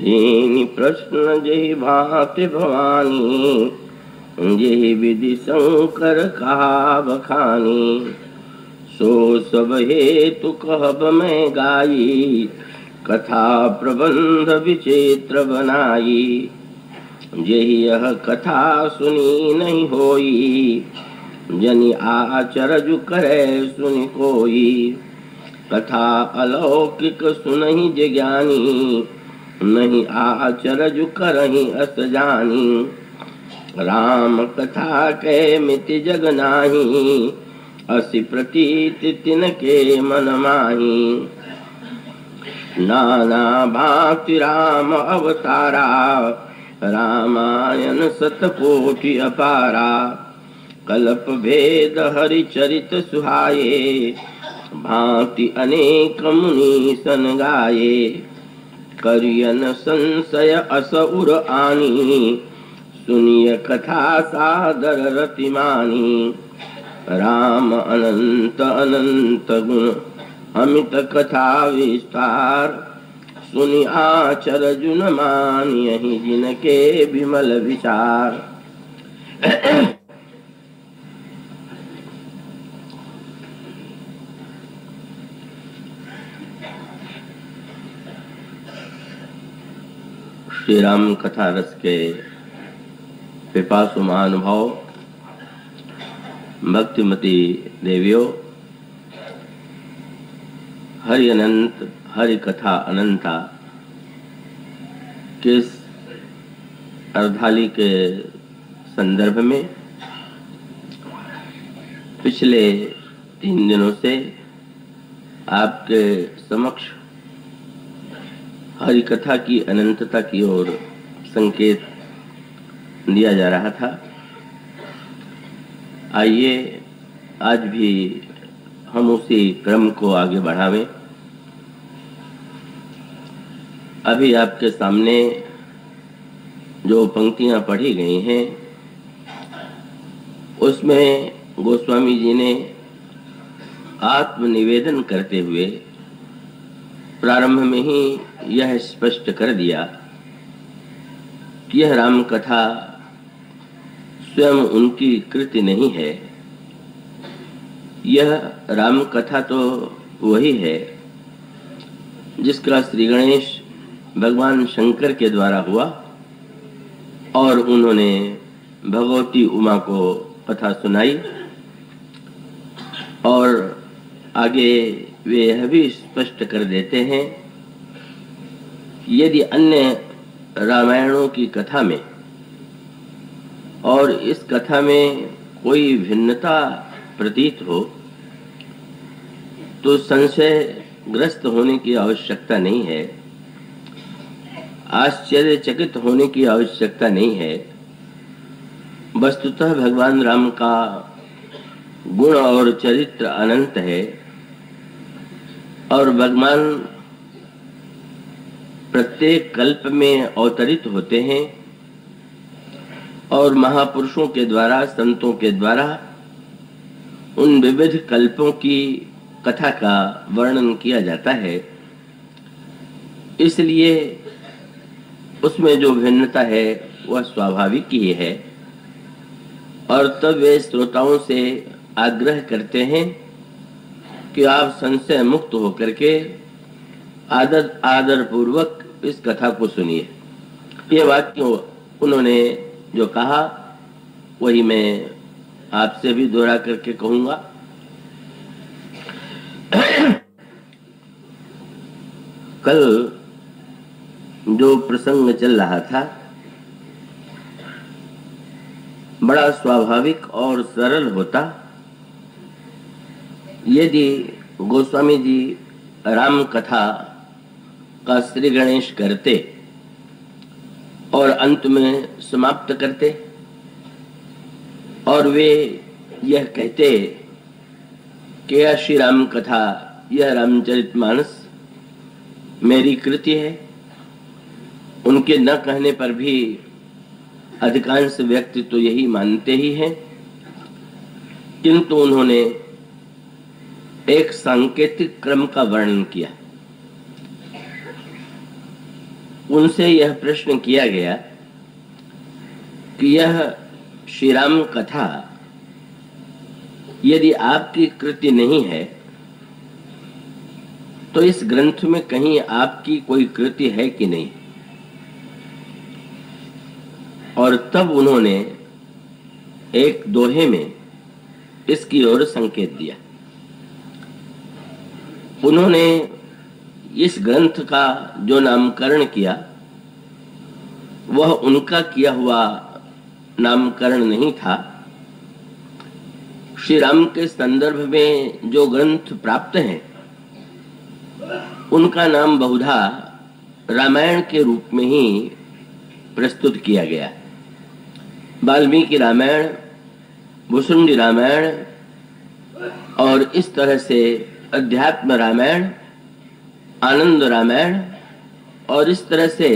हीन प्रश्न जेहि भांति भवानी, जेहि विधि शंकर कहा बखानी। सो सब हेतु कहब मैं गाई, कथा प्रबंध विचित्र बनाई। जेहि यह कथा सुनी नहीं होई, जनि आचरज करे सुनि कोई। कथा अलौकिक सुनहि जिज्ञानी, नहीं आचरज करहि अस जानी। राम कथा के मिति जग नाही, असि प्रतीत तिनके मन माही। नाना भांति राम अवतारा, रामायण सतकोटि अपारा। कल्प भेद हरि चरित सुहाये, भांति अनेक मुनि सन गाये। करियन संशय अस उर आनी, सुनिय कथा सादर रति मानी। राम अनंत अनंत गुण अमित कथा विस्तार, सुनि आचरज न मानियहि जिनके विमल विचार। श्री राम कथा रस के पिपासु महानुभाव, भक्तिमती देवियों, हरि अनंत हरि कथा अनंता किस अर्धाली के संदर्भ में पिछले 3 दिनों से आपके समक्ष हरि कथा की अनंतता की ओर संकेत दिया जा रहा था। आइए आज भी हम उसी क्रम को आगे बढ़ावें। अभी आपके सामने जो पंक्तियां पढ़ी गई हैं, उसमें गोस्वामी जी ने आत्मनिवेदन करते हुए प्रारंभ में ही यह स्पष्ट कर दिया कि यह राम कथा स्वयं उनकी कृति नहीं है। यह राम कथा तो वही है जिसका श्री गणेश भगवान शंकर के द्वारा हुआ और उन्होंने भगवती उमा को कथा सुनाई। और आगे वे यह भी स्पष्ट कर देते हैं कि यदि अन्य रामायणों की कथा में और इस कथा में कोई भिन्नता प्रतीत हो तो संशयग्रस्त होने की आवश्यकता नहीं है, आश्चर्यचकित होने की आवश्यकता नहीं है। वस्तुतः भगवान राम का गुण और चरित्र अनंत है और भगवान प्रत्येक कल्प में अवतरित होते हैं और महापुरुषों के द्वारा, संतों के द्वारा उन विविध कल्पों की कथा का वर्णन किया जाता है। इसलिए उसमें जो भिन्नता है वह स्वाभाविक ही है। और तब वे श्रोताओं से आग्रह करते हैं कि आप संशय मुक्त होकर के आदर पूर्वक इस कथा को सुनिए। ये वाक्य उन्होंने जो कहा वही मैं आपसे भी दोहरा करके कहूंगा। कल जो प्रसंग चल रहा था बड़ा स्वाभाविक और सरल होता यदि गोस्वामी जी राम कथा का श्री गणेश करते और अंत में समाप्त करते और वे यह कहते कि यह श्री राम कथा, यह रामचरितमानस मेरी कृति है। उनके न कहने पर भी अधिकांश व्यक्ति तो यही मानते ही हैं, किंतु उन्होंने एक सांकेतिक क्रम का वर्णन किया। उनसे यह प्रश्न किया गया कि यह श्री राम कथा यदि आपकी कृति नहीं है तो इस ग्रंथ में कहीं आपकी कोई कृति है कि नहीं। और तब उन्होंने एक दोहे में इसकी ओर संकेत दिया। उन्होंने इस ग्रंथ का जो नामकरण किया वह उनका किया हुआ नामकरण नहीं था। श्री राम के संदर्भ में जो ग्रंथ प्राप्त हैं उनका नाम बहुधा रामायण के रूप में ही प्रस्तुत किया गया। वाल्मीकि रामायण, भुसुंडी रामायण और इस तरह से अध्यात्म रामायण, आनंद रामायण और इस तरह से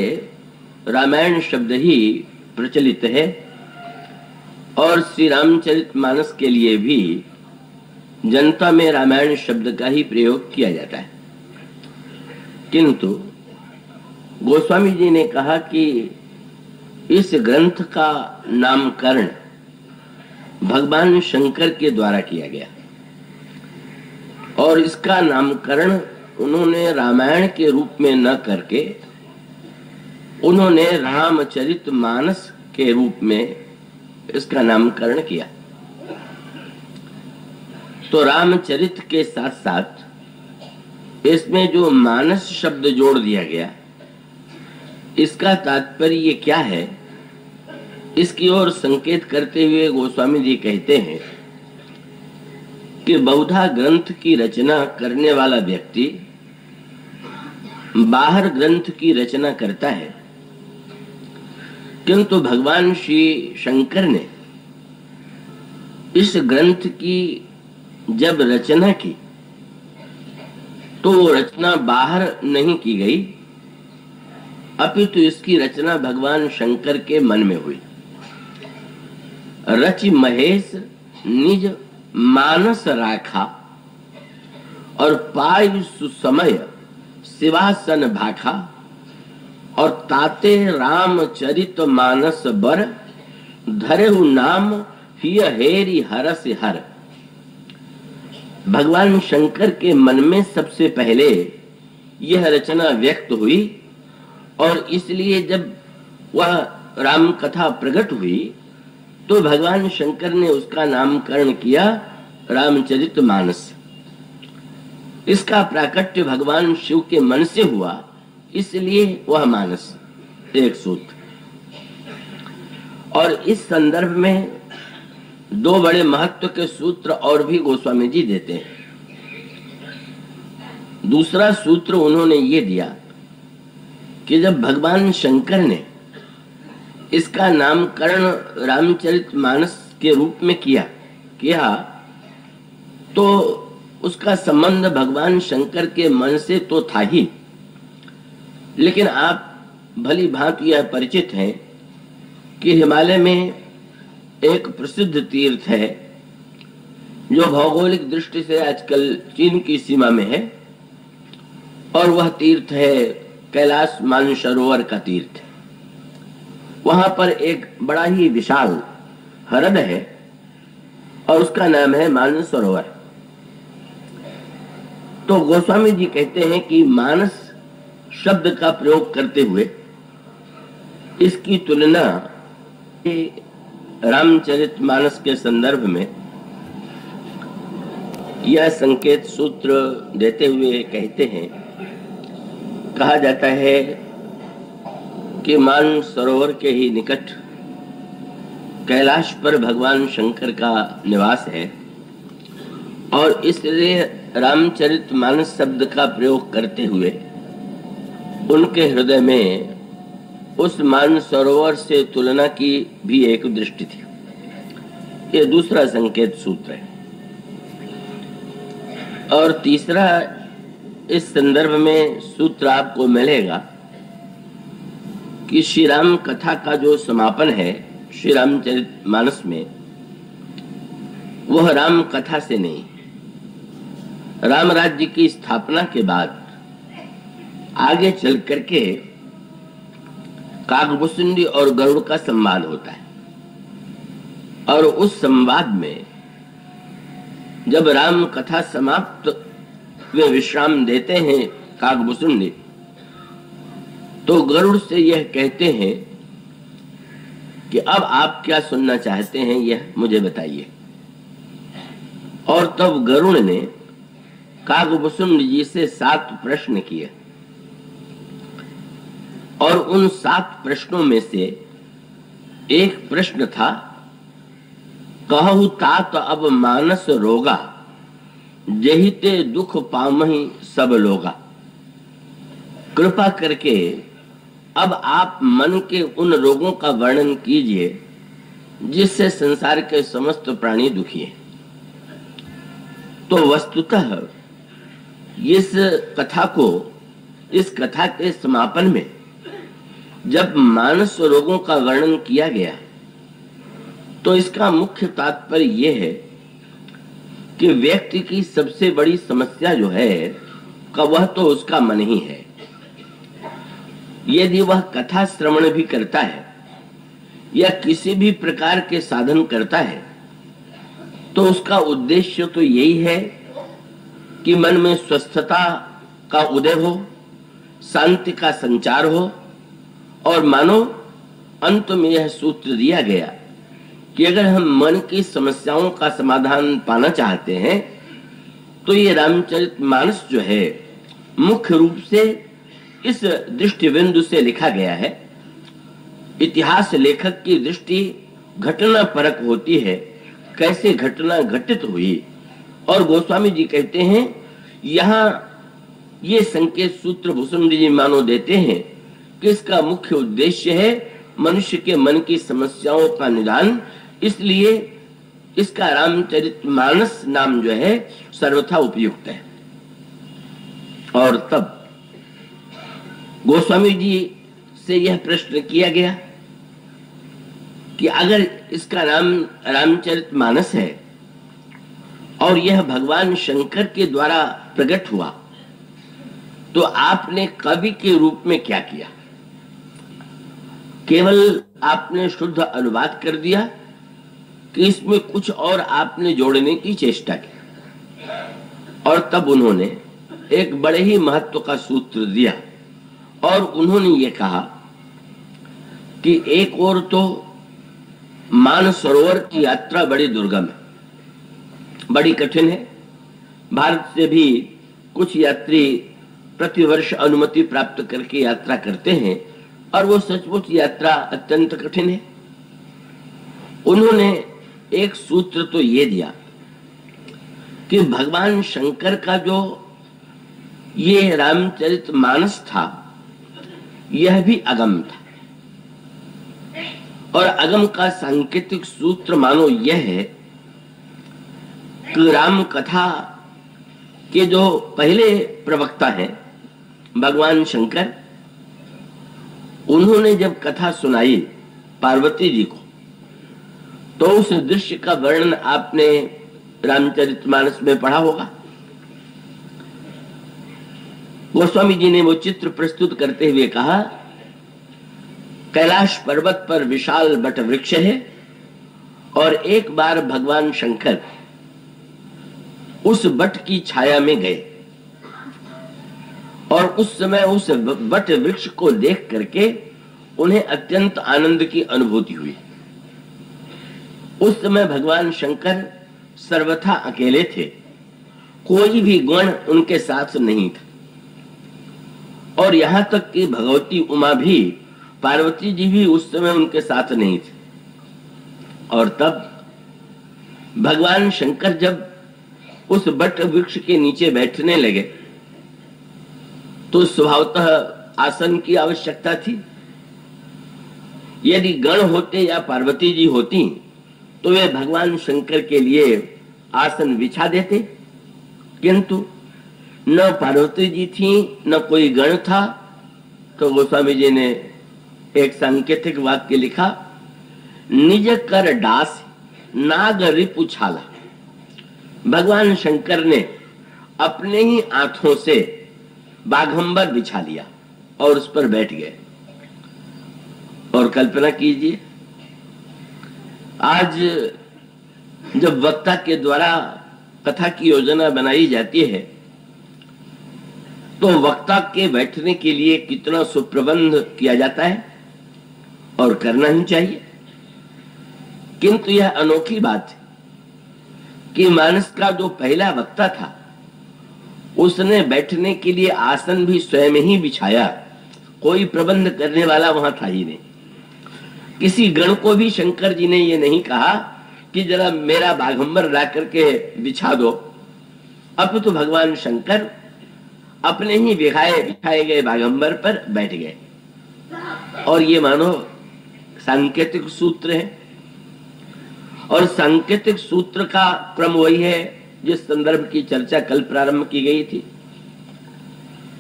रामायण शब्द ही प्रचलित है। और श्री रामचरितमानस के लिए भी जनता में रामायण शब्द का ही प्रयोग किया जाता है। किंतु गोस्वामी जी ने कहा कि इस ग्रंथ का नामकरण भगवान शंकर के द्वारा किया गया और इसका नामकरण उन्होंने रामायण के रूप में न करके उन्होंने रामचरितमानस के रूप में इसका नामकरण किया। तो रामचरित के साथ साथ इसमें जो मानस शब्द जोड़ दिया गया, इसका तात्पर्य क्या है, इसकी ओर संकेत करते हुए गोस्वामी जी कहते हैं कि बहुधा ग्रंथ की रचना करने वाला व्यक्ति बाहर ग्रंथ की रचना करता है, किंतु भगवान श्री शंकर ने इस ग्रंथ की जब रचना की तो वो रचना बाहर नहीं की गई, अपितु इसकी रचना भगवान शंकर के मन में हुई। रचि महेश निज मानस राखा और पायु सुसमय शिवासन भाखा और ताते रामचरित मानस बर धरेहु नाम हिय हेरी हरस हर। भगवान शंकर के मन में सबसे पहले यह रचना व्यक्त हुई और इसलिए जब वह राम कथा प्रकट हुई तो भगवान शंकर ने उसका नामकरण किया रामचरितमानस। इसका प्राकट्य भगवान शिव के मन से हुआ, इसलिए वह मानस एक सूत्र। और इस संदर्भ में दो बड़े महत्व के सूत्र और भी गोस्वामी जी देते हैं। दूसरा सूत्र उन्होंने ये दिया कि जब भगवान शंकर ने इसका नामकरण रामचरितमानस के रूप में किया तो उसका संबंध भगवान शंकर के मन से तो था ही, लेकिन आप भली भांति यह परिचित हैं कि हिमालय में एक प्रसिद्ध तीर्थ है जो भौगोलिक दृष्टि से आजकल चीन की सीमा में है, और वह तीर्थ है कैलाश मानसरोवर का तीर्थ। वहां पर एक बड़ा ही विशाल हृद है और उसका नाम है मानसरोवर। तो गोस्वामी जी कहते हैं कि मानस शब्द का प्रयोग करते हुए इसकी तुलना रामचरितमानस के संदर्भ में यह संकेत सूत्र देते हुए कहते हैं, कहा जाता है कि मानसरोवर के ही निकट कैलाश पर भगवान शंकर का निवास है और इसलिए रामचरितमानस शब्द का प्रयोग करते हुए उनके हृदय में उस मानसरोवर से तुलना की भी एक दृष्टि थी। ये दूसरा संकेत सूत्र है। और तीसरा इस संदर्भ में सूत्र आपको मिलेगा कि श्री राम कथा का जो समापन है श्री रामचरितमानस में, वह राम कथा से नहीं, राम राज्य की स्थापना के बाद आगे चल करके काकभूषुंडी और गरुड़ का संवाद होता है। और उस संवाद में जब राम कथा समाप्त वे विश्राम देते हैं काकभूषुंडी, तो गरुड़ से यह कहते हैं कि अब आप क्या सुनना चाहते हैं, यह मुझे बताइए। और तब गरुड़ ने काकभूषुंडी जी से 7 प्रश्न किए, और उन 7 प्रश्नों में से एक प्रश्न था, कहु तात अब मानस रोगा, जहि ते दुख पामहि सब लोगा। कृपा करके अब आप मन के उन रोगों का वर्णन कीजिए जिससे संसार के समस्त प्राणी दुखी हैं। तो वस्तुतः इस कथा के समापन में जब मानस रोगों का वर्णन किया गया, तो इसका मुख्य तात्पर्य यह है कि व्यक्ति की सबसे बड़ी समस्या जो है वह तो उसका मन ही है। यदि वह कथा श्रवण भी करता है या किसी भी प्रकार के साधन करता है, तो उसका उद्देश्य तो यही है कि मन में स्वस्थता का उदय हो, शांति का संचार हो। और मानो अंत में यह सूत्र दिया गया कि अगर हम मन की समस्याओं का समाधान पाना चाहते हैं, तो ये रामचरितमानस जो है मुख्य रूप से इस दृष्टि बिंदु से लिखा गया है। इतिहास लेखक की दृष्टि घटना परक होती है, कैसे घटना घटित हुई। और गोस्वामी जी कहते हैं, यहाँ ये संकेत सूत्र भूषुंडी जी मानो देते हैं कि इसका मुख्य उद्देश्य है मनुष्य के मन की समस्याओं का निदान। इसलिए इसका रामचरितमानस नाम जो है सर्वथा उपयुक्त है। और तब गोस्वामी जी से यह प्रश्न किया गया कि अगर इसका नाम रामचरितमानस है और यह भगवान शंकर के द्वारा प्रकट हुआ, तो आपने कवि के रूप में क्या किया? केवल आपने शुद्ध अनुवाद कर दिया कि इसमें कुछ और आपने जोड़ने की चेष्टा की? और तब उन्होंने एक बड़े ही महत्व का सूत्र दिया, और उन्होंने ये कहा कि एक और तो मानसरोवर की यात्रा बड़ी दुर्गम है, बड़ी कठिन है। भारत से भी कुछ यात्री प्रतिवर्ष अनुमति प्राप्त करके यात्रा करते हैं, और वो सचमुच यात्रा अत्यंत कठिन है। उन्होंने एक सूत्र तो ये दिया कि भगवान शंकर का जो ये रामचरितमानस था, यह भी अगम था। और अगम का सांकेतिक सूत्र मानो यह है कि राम कथा के जो पहले प्रवक्ता हैं भगवान शंकर, उन्होंने जब कथा सुनाई पार्वती जी को, तो उस दृश्य का वर्णन आपने रामचरितमानस में पढ़ा होगा। गोस्वामी जी ने वो चित्र प्रस्तुत करते हुए कहा, कैलाश पर्वत पर विशाल बट वृक्ष है, और एक बार भगवान शंकर उस बट की छाया में गए, और उस समय उस बट वृक्ष को देख करके उन्हें अत्यंत आनंद की अनुभूति हुई। उस समय भगवान शंकर सर्वथा अकेले थे, कोई भी गण उनके साथ नहीं था। और यहां तक कि भगवती उमा भी, पार्वती जी भी उस समय उनके साथ नहीं थे। और तब भगवान शंकर जब उस बट वृक्ष के नीचे बैठने लगे, तो स्वभावतः आसन की आवश्यकता थी। यदि गण होते या पार्वती जी होती, तो वे भगवान शंकर के लिए आसन बिछा देते, किंतु न पार्वती जी थी न कोई गण था। तो गोस्वामी जी ने एक सांकेतिक वाक्य लिखा, निज कर डास नाग रिपु छाला। भगवान शंकर ने अपने ही हाथों से बाघंबर बिछा लिया और उस पर बैठ गए। और कल्पना कीजिए, आज जब वक्ता के द्वारा कथा की योजना बनाई जाती है तो वक्ता के बैठने के लिए कितना सुप्रबंध किया जाता है और करना ही चाहिए। किंतु यह अनोखी बात है कि मानस का जो पहला वक्ता था उसने बैठने के लिए आसन भी स्वयं ही बिछाया, कोई प्रबंध करने वाला वहां था ही नहीं। किसी गण को भी शंकर जी ने यह नहीं कहा कि जरा मेरा बाघंबर ला करके बिछा दो। अब तो भगवान शंकर अपने ही बिछाए गए बाघंबर पर बैठ गए। और ये मानो सांकेतिक सूत्र है, और सांकेतिक सूत्र का क्रम वही है जिस संदर्भ की चर्चा कल प्रारंभ की गई थी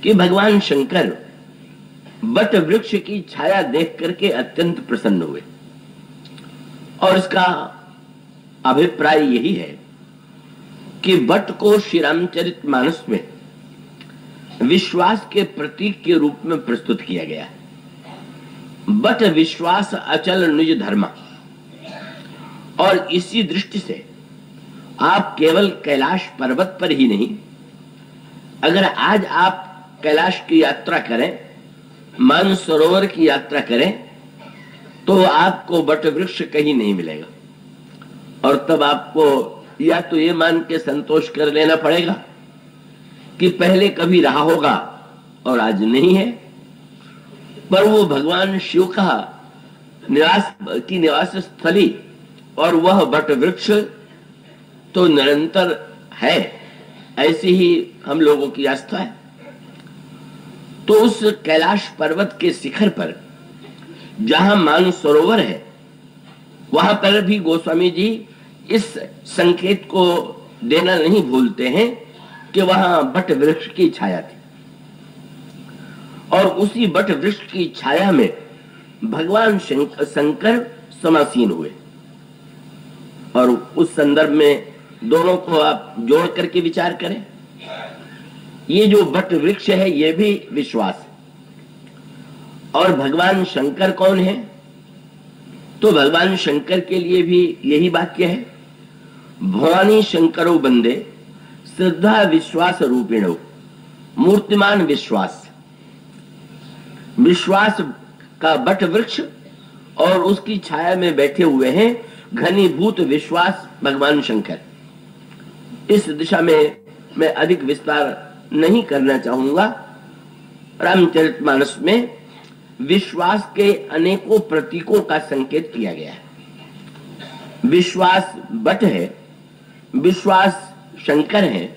कि भगवान शंकर बट वृक्ष की छाया देख करके अत्यंत प्रसन्न हुए। और इसका अभिप्राय यही है कि बट को श्री रामचरितमानस में विश्वास के प्रतीक के रूप में प्रस्तुत किया गया है। बट विश्वास अचल निज धर्म। और इसी दृष्टि से आप केवल कैलाश पर्वत पर ही नहीं, अगर आज आप कैलाश की यात्रा करें, मानसरोवर की यात्रा करें, तो आपको बट वृक्ष कहीं नहीं मिलेगा। और तब आपको या तो ये मान के संतोष कर लेना पड़ेगा कि पहले कभी रहा होगा और आज नहीं है, पर वो भगवान शिव का निवास स्थली और वह बट वृक्ष तो निरंतर है, ऐसी ही हम लोगों की आस्था है। तो उस कैलाश पर्वत के शिखर पर जहां मानसरोवर है, वहां पर भी गोस्वामी जी इस संकेत को देना नहीं भूलते हैं कि वहां बट वृक्ष की छाया थी। और उसी बट वृक्ष की छाया में भगवान शंकर समासीन हुए। और उस संदर्भ में दोनों को आप जोड़ करके विचार करें। ये जो बट वृक्ष है ये भी विश्वास है। और भगवान शंकर कौन है? तो भगवान शंकर के लिए भी यही वाक्य है, भवानी शंकरो बंदे श्रद्धा विश्वास रूपिणो मूर्तिमान विश्वास। विश्वास का बट वृक्ष और उसकी छाया में बैठे हुए हैं घनीभूत विश्वास भगवान शंकर। इस दिशा में मैं अधिक विस्तार नहीं करना चाहूंगा। रामचरितमानस में विश्वास के अनेकों प्रतीकों का संकेत किया गया है। विश्वास बट है, विश्वास शंकर है,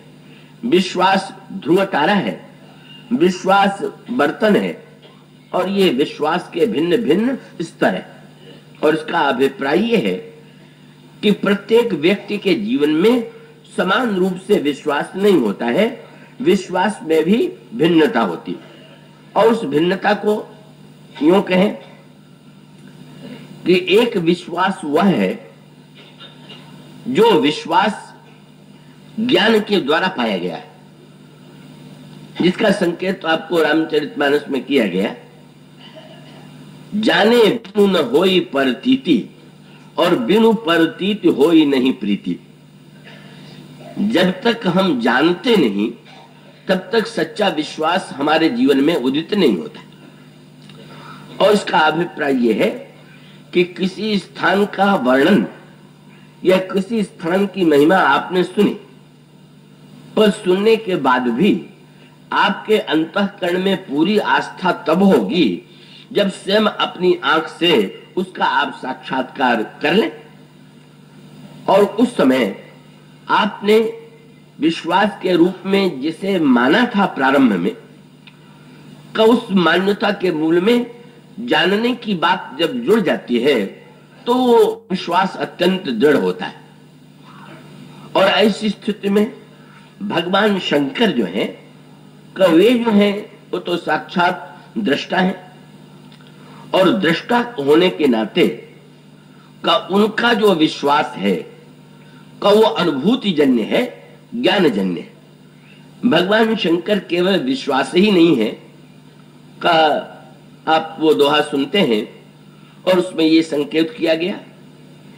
विश्वास ध्रुव तारा है, विश्वास बर्तन है, और ये विश्वास के भिन्न भिन्न स्तर है। और इसका अभिप्राय यह है कि प्रत्येक व्यक्ति के जीवन में समान रूप से विश्वास नहीं होता है, विश्वास में भी भिन्नता होती है। और उस भिन्नता को यूं कहें कि एक विश्वास वह है जो विश्वास ज्ञान के द्वारा पाया गया है, जिसका संकेत तो आपको रामचरितमानस में किया गया। जाने बिनु न होई परतीति और बिनु परतीति होई नहीं प्रीति। जब तक हम जानते नहीं तब तक सच्चा विश्वास हमारे जीवन में उदित नहीं होता। और इसका अभिप्राय यह है कि किसी स्थान का वर्णन या किसी स्थान की महिमा आपने सुनी, पर सुनने के बाद भी आपके अंतःकरण में पूरी आस्था तब होगी जब स्वयं अपनी आंख से उसका आप साक्षात्कार कर लें। और उस समय आपने विश्वास के रूप में जिसे माना था प्रारंभ में, का उस मान्यता के मूल में जानने की बात जब जुड़ जाती है तो विश्वास अत्यंत दृढ़ होता है। और ऐसी स्थिति में भगवान शंकर जो है, वे जो है वो तो साक्षात दृष्टा है। और दृष्टा होने के नाते का उनका जो विश्वास है का वो अनुभूति जन्य है, ज्ञान जन्य है। भगवान शंकर केवल विश्वास ही नहीं है का आप वो दोहा सुनते हैं और उसमें ये संकेत किया गया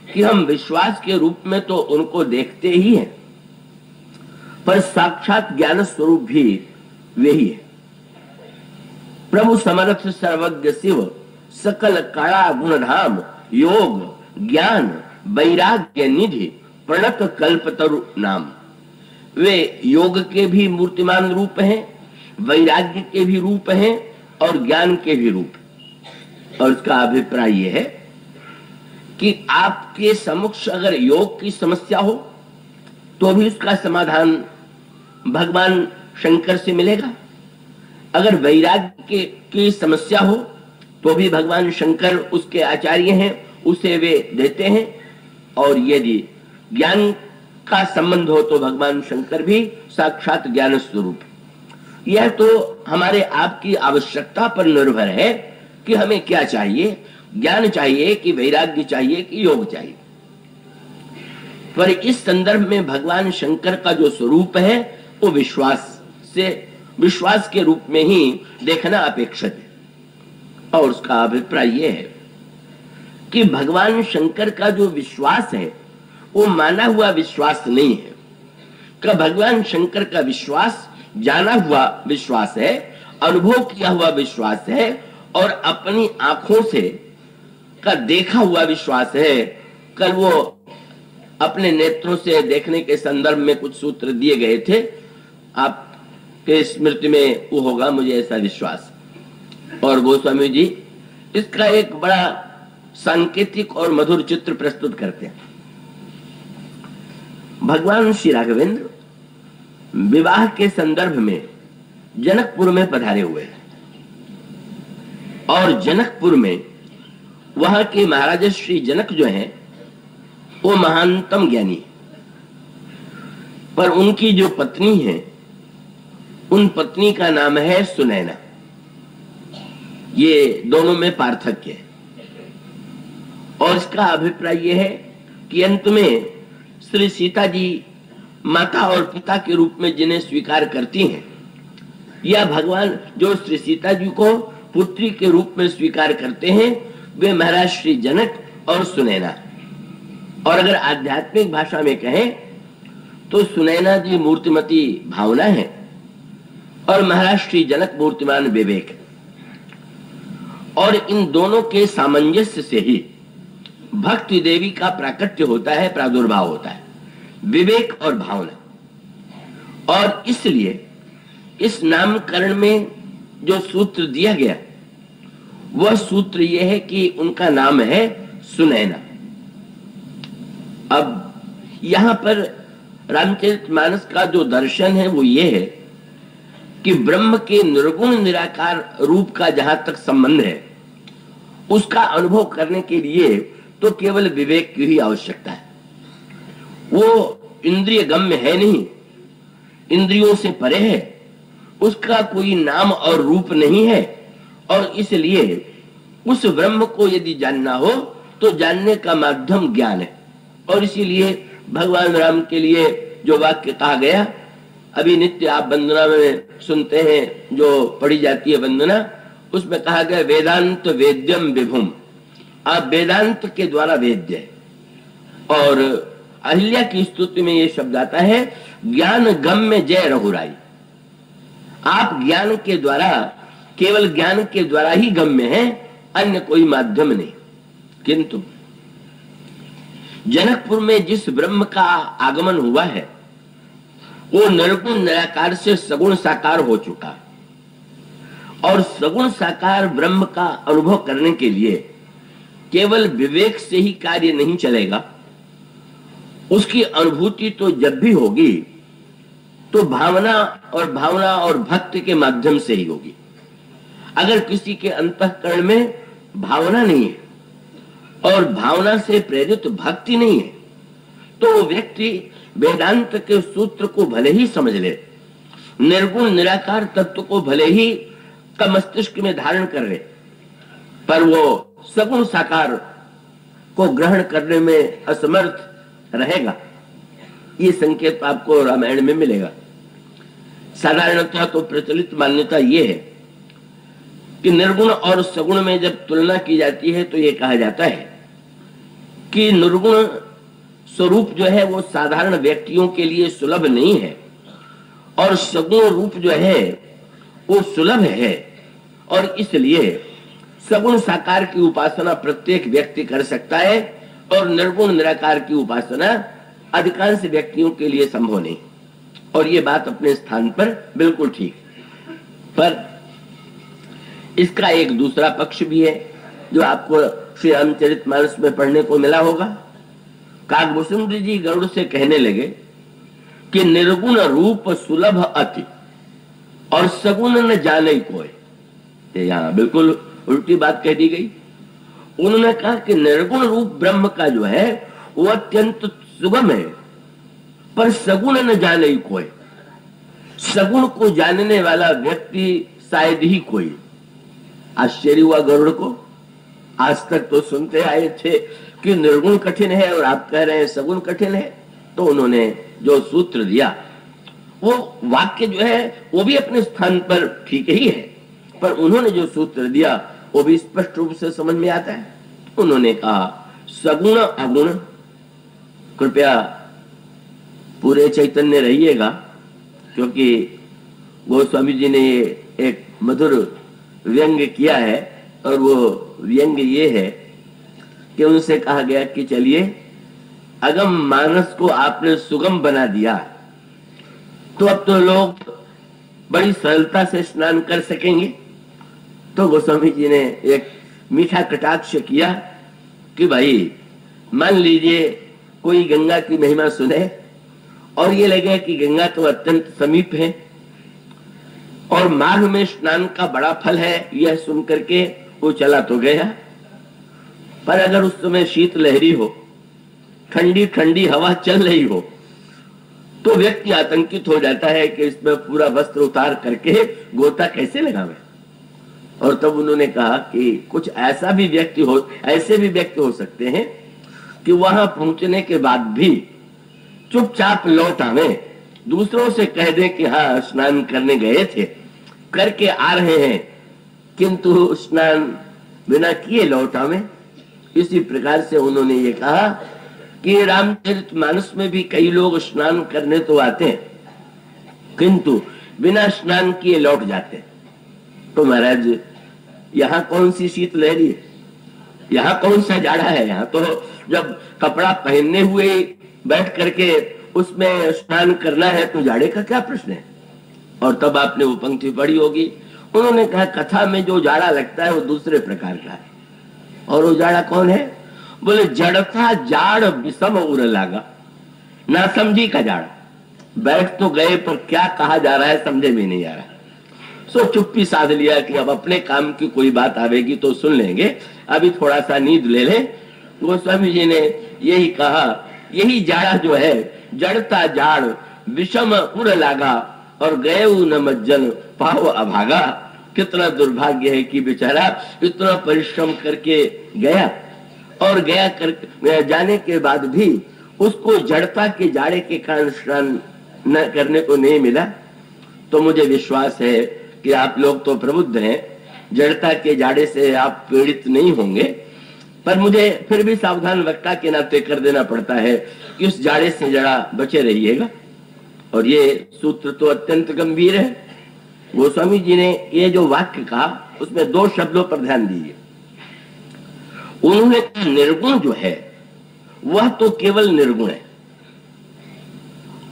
कि हम विश्वास के रूप में तो उनको देखते ही हैं, पर साक्षात ज्ञान स्वरूप भी वे ही है। प्रभु समर्थ सर्वज्ञ शिव सकल कला गुणधाम योग ज्ञान वैराग्य निधि प्रणत कल्पतरु नाम। वे योग के भी मूर्तिमान रूप हैं, वैराग्य के भी रूप हैं और ज्ञान के भी रूप। और इसका अभिप्राय यह है कि आपके समक्ष अगर योग की समस्या हो तो भी उसका समाधान भगवान शंकर से मिलेगा, अगर वैराग्य की समस्या हो तो भी भगवान शंकर उसके आचार्य हैं, उसे वे देते हैं, और यदि ज्ञान का संबंध हो तो भगवान शंकर भी साक्षात ज्ञान स्वरूप। यह तो हमारे आपकी आवश्यकता पर निर्भर है कि हमें क्या चाहिए, ज्ञान चाहिए कि वैराग्य चाहिए कि योग चाहिए। पर इस संदर्भ में भगवान शंकर का जो स्वरूप है वो विश्वास के रूप में ही देखना अपेक्षित है। और उसका अभिप्राय यह है कि भगवान शंकर का जो विश्वास है वो माना हुआ विश्वास नहीं है, कि भगवान शंकर का विश्वास जाना हुआ विश्वास है, अनुभव किया हुआ विश्वास है और अपनी आंखों से का देखा हुआ विश्वास है। कल वो अपने नेत्रों से देखने के संदर्भ में कुछ सूत्र दिए गए थे, आपके स्मृति में वो होगा, मुझे ऐसा विश्वास। और गोस्वामी जी इसका एक बड़ा सांकेतिक और मधुर चित्र प्रस्तुत करते हैं। भगवान श्री राघवेंद्र विवाह के संदर्भ में जनकपुर में पधारे हुए हैं और जनकपुर में वहां के महाराज श्री जनक जो हैं वो महानतम ज्ञानी है, पर उनकी जो पत्नी है उन पत्नी का नाम है सुनैना। ये दोनों में पार्थक्य है और इसका अभिप्राय यह है कि अंत में श्री सीता जी माता और पिता के रूप में जिन्हें स्वीकार करती हैं, या भगवान जो श्री सीता जी को पुत्री के रूप में स्वीकार करते हैं, वे महाराज श्री जनक और सुनैना। और अगर आध्यात्मिक भाषा में कहें तो सुनैना जी मूर्तिमती भावना है और महाराज श्री जनक मूर्तिमान विवेक। और इन दोनों के सामंजस्य से ही भक्ति देवी का प्राकट्य होता है, प्रादुर्भाव होता है, विवेक और भावना। और इसलिए इस नामकरण में जो सूत्र दिया गया वह सूत्र यह है कि उनका नाम है सुनैना। अब यहां पर रामचरितमानस का जो दर्शन है वो ये है कि ब्रह्म के निर्गुण निराकार रूप का जहां तक संबंध है उसका अनुभव करने के लिए तो केवल विवेक की ही आवश्यकता है। वो इंद्रिय गम्य है नहीं, इंद्रियों से परे है, उसका कोई नाम और रूप नहीं है, और इसलिए उस ब्रह्म को यदि जानना हो तो जानने का माध्यम ज्ञान है। और इसीलिए भगवान राम के लिए जो वाक्य कहा गया, अभी नित्य आप वंदना में सुनते हैं जो पढ़ी जाती है वंदना, उसमें कहा गया वेदांत वेद्यम विभुम, आप वेदांत के द्वारा वेद्य है। और अहिल्या की स्तुति में ये शब्द आता है ज्ञान गम्य जय रघुराई, आप ज्ञान के द्वारा, केवल ज्ञान के द्वारा ही गम्य हैं, अन्य कोई माध्यम नहीं। किंतु जनकपुर में जिस ब्रह्म का आगमन हुआ है वो निर्गुण निराकार से सगुण साकार हो चुका, और सगुण साकार ब्रह्म का अनुभव करने के लिए केवल विवेक से ही कार्य नहीं चलेगा, उसकी अनुभूति तो जब भी होगी तो भावना और भक्ति के माध्यम से ही होगी। अगर किसी के अंतःकरण में भावना नहीं है और भावना से प्रेरित भक्ति नहीं है तो वो व्यक्ति वेदांत के सूत्र को भले ही समझ ले, निर्गुण निराकार तत्व को भले ही का मस्तिष्क में धारण कर ले, पर वो सगुण साकार को ग्रहण करने में असमर्थ रहेगा। ये संकेत आपको रामायण में मिलेगा। साधारणतः तो प्रचलित मान्यता ये है कि निर्गुण और सगुण में जब तुलना की जाती है तो ये कहा जाता है कि निर्गुण स्वरूप जो है वो साधारण व्यक्तियों के लिए सुलभ नहीं है, और सगुण रूप जो है वो सुलभ है, और इसलिए सगुण साकार की उपासना प्रत्येक व्यक्ति कर सकता है और निर्गुण निराकार की उपासना अधिकांश व्यक्तियों के लिए संभव नहीं। और ये बात अपने स्थान पर बिल्कुल ठीक, पर इसका एक दूसरा पक्ष भी है जो आपको श्री रामचरितमानस में पढ़ने को मिला होगा। काकभूषण जी गरुड़ से कहने लगे कि निर्गुण रूप सुलभ अति और सगुण न जाने कोई। यहाँ बिल्कुल उल्टी बात कह दी गई। उन्होंने कहा कि निर्गुण रूप ब्रह्म का जो है वो अत्यंत सुगम है, पर सगुण न जाने कोई। सगुण को जानने वाला व्यक्ति शायद ही कोई। आश्चर्य हुआ गरुड़ को। आज तक तो सुनते आए थे कि निर्गुण कठिन है और आप कह रहे हैं सगुण कठिन है। तो उन्होंने जो सूत्र दिया वो वाक्य जो है वो भी अपने स्थान पर ठीक ही है, पर उन्होंने जो सूत्र दिया वो भी स्पष्ट रूप से समझ में आता है। उन्होंने कहा सगुण अगुण, कृपया पूरे चैतन्य रहिएगा, क्योंकि गोस्वामी जी ने एक मधुर व्यंग किया है, और वो व्यंग ये है कि उनसे कहा गया कि चलिए अगम मानस को आपने सुगम बना दिया तो अब तो लोग बड़ी सरलता से स्नान कर सकेंगे। तो गोस्वामी जी ने एक मीठा कटाक्ष किया कि भाई मान लीजिए कोई गंगा की महिमा सुने और ये लगे कि गंगा तो अत्यंत समीप है और माघ में स्नान का बड़ा फल है, यह सुनकर के वो चला तो गया, पर अगर उस समय शीत लहरी हो, ठंडी ठंडी हवा चल रही हो, तो व्यक्ति आतंकित हो जाता है कि इसमें पूरा वस्त्र उतार करके गोता कैसे लगावे। और तब उन्होंने कहा कि कुछ ऐसे भी व्यक्ति हो सकते हैं कि वहां पहुंचने के बाद भी चुपचाप लौट आवे, दूसरों से कह दे कि हाँ स्नान करने गए थे, करके आ रहे हैं, किंतु स्नान बिना किए लौट आवे। इसी प्रकार से उन्होंने ये कहा कि रामचरितमानस में भी कई लोग स्नान करने तो आते हैं किंतु बिना स्नान किए लौट जाते हैं। तो महाराज यहाँ कौन सी शीत लहरी है, यहाँ कौन सा जाड़ा है? यहाँ तो जब कपड़ा पहनने हुए बैठ करके उसमें स्नान करना है तो जाड़े का क्या प्रश्न है। और तब आपने वो पंक्ति पढ़ी होगी, उन्होंने कहा कथा में जो जाड़ा लगता है वो दूसरे प्रकार का है। और वो जाड़ा कौन है? बोले जड़ता जाड़ विषम उड़ लागा, ना समझी का जाड़ा। बैठ तो गए पर क्या कहा जा रहा है समझे में नहीं आ रहा। सो चुप्पी साध लिया कि अब अपने काम की कोई बात आवेगी तो सुन लेंगे, अभी थोड़ा सा नींद ले ले। गोस्वामी जी ने यही कहा, यही जाड़ा जो है जड़ता जाड़ विषम उड़ लागा और गए न मज्जन पाओ अभागा। कितना दुर्भाग्य है कि बेचारा इतना परिश्रम करके गया और जाने के बाद भी उसको जड़ता के जाड़े के कारण स्नान न करने को नहीं मिला। तो मुझे विश्वास है कि आप लोग तो प्रबुद्ध हैं, जड़ता के जाड़े से आप पीड़ित नहीं होंगे, पर मुझे फिर भी सावधान वक्ता के नाते कर देना पड़ता है कि उस जाड़े से जरा बचे रहिएगा। और ये सूत्र तो अत्यंत गंभीर है। गोस्वामी जी ने ये जो वाक्य कहा उसमें दो शब्दों पर ध्यान दीजिए। उन्होंने कहा निर्गुण जो है वह तो केवल निर्गुण है,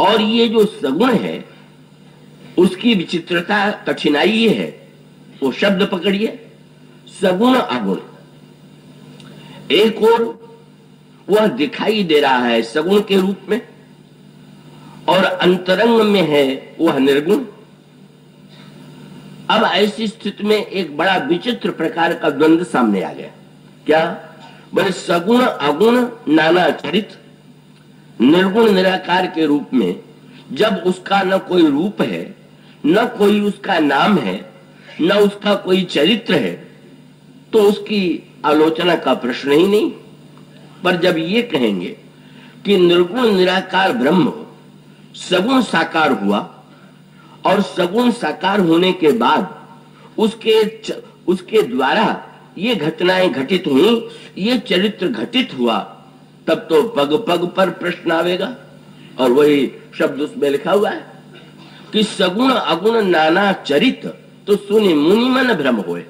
और ये जो सगुण है उसकी विचित्रता कठिनाई ये है, वो शब्द पकड़िए, सगुण अगुण। एक और वह दिखाई दे रहा है सगुण के रूप में और अंतरंग में है वह निर्गुण। अब ऐसी स्थिति में एक बड़ा विचित्र प्रकार का द्वंद्व सामने आ गया। क्या? बोले सगुण अगुण नाना चरित, निर्गुण निराकार के रूप में जब उसका न कोई रूप है, न कोई उसका नाम है, न उसका कोई चरित्र है, तो उसकी आलोचना का प्रश्न ही नहीं। पर जब ये कहेंगे कि निर्गुण निराकार ब्रह्म सगुण साकार हुआ और सगुण साकार होने के बाद उसके उसके द्वारा ये घटनाएं घटित हुई, ये चरित्र घटित हुआ, तब तो पग पग पर प्रश्न आवेगा। और वही शब्द उसमें लिखा हुआ है कि सगुण अगुण नाना चरित तो सुनि मुनि मन भ्रम होए।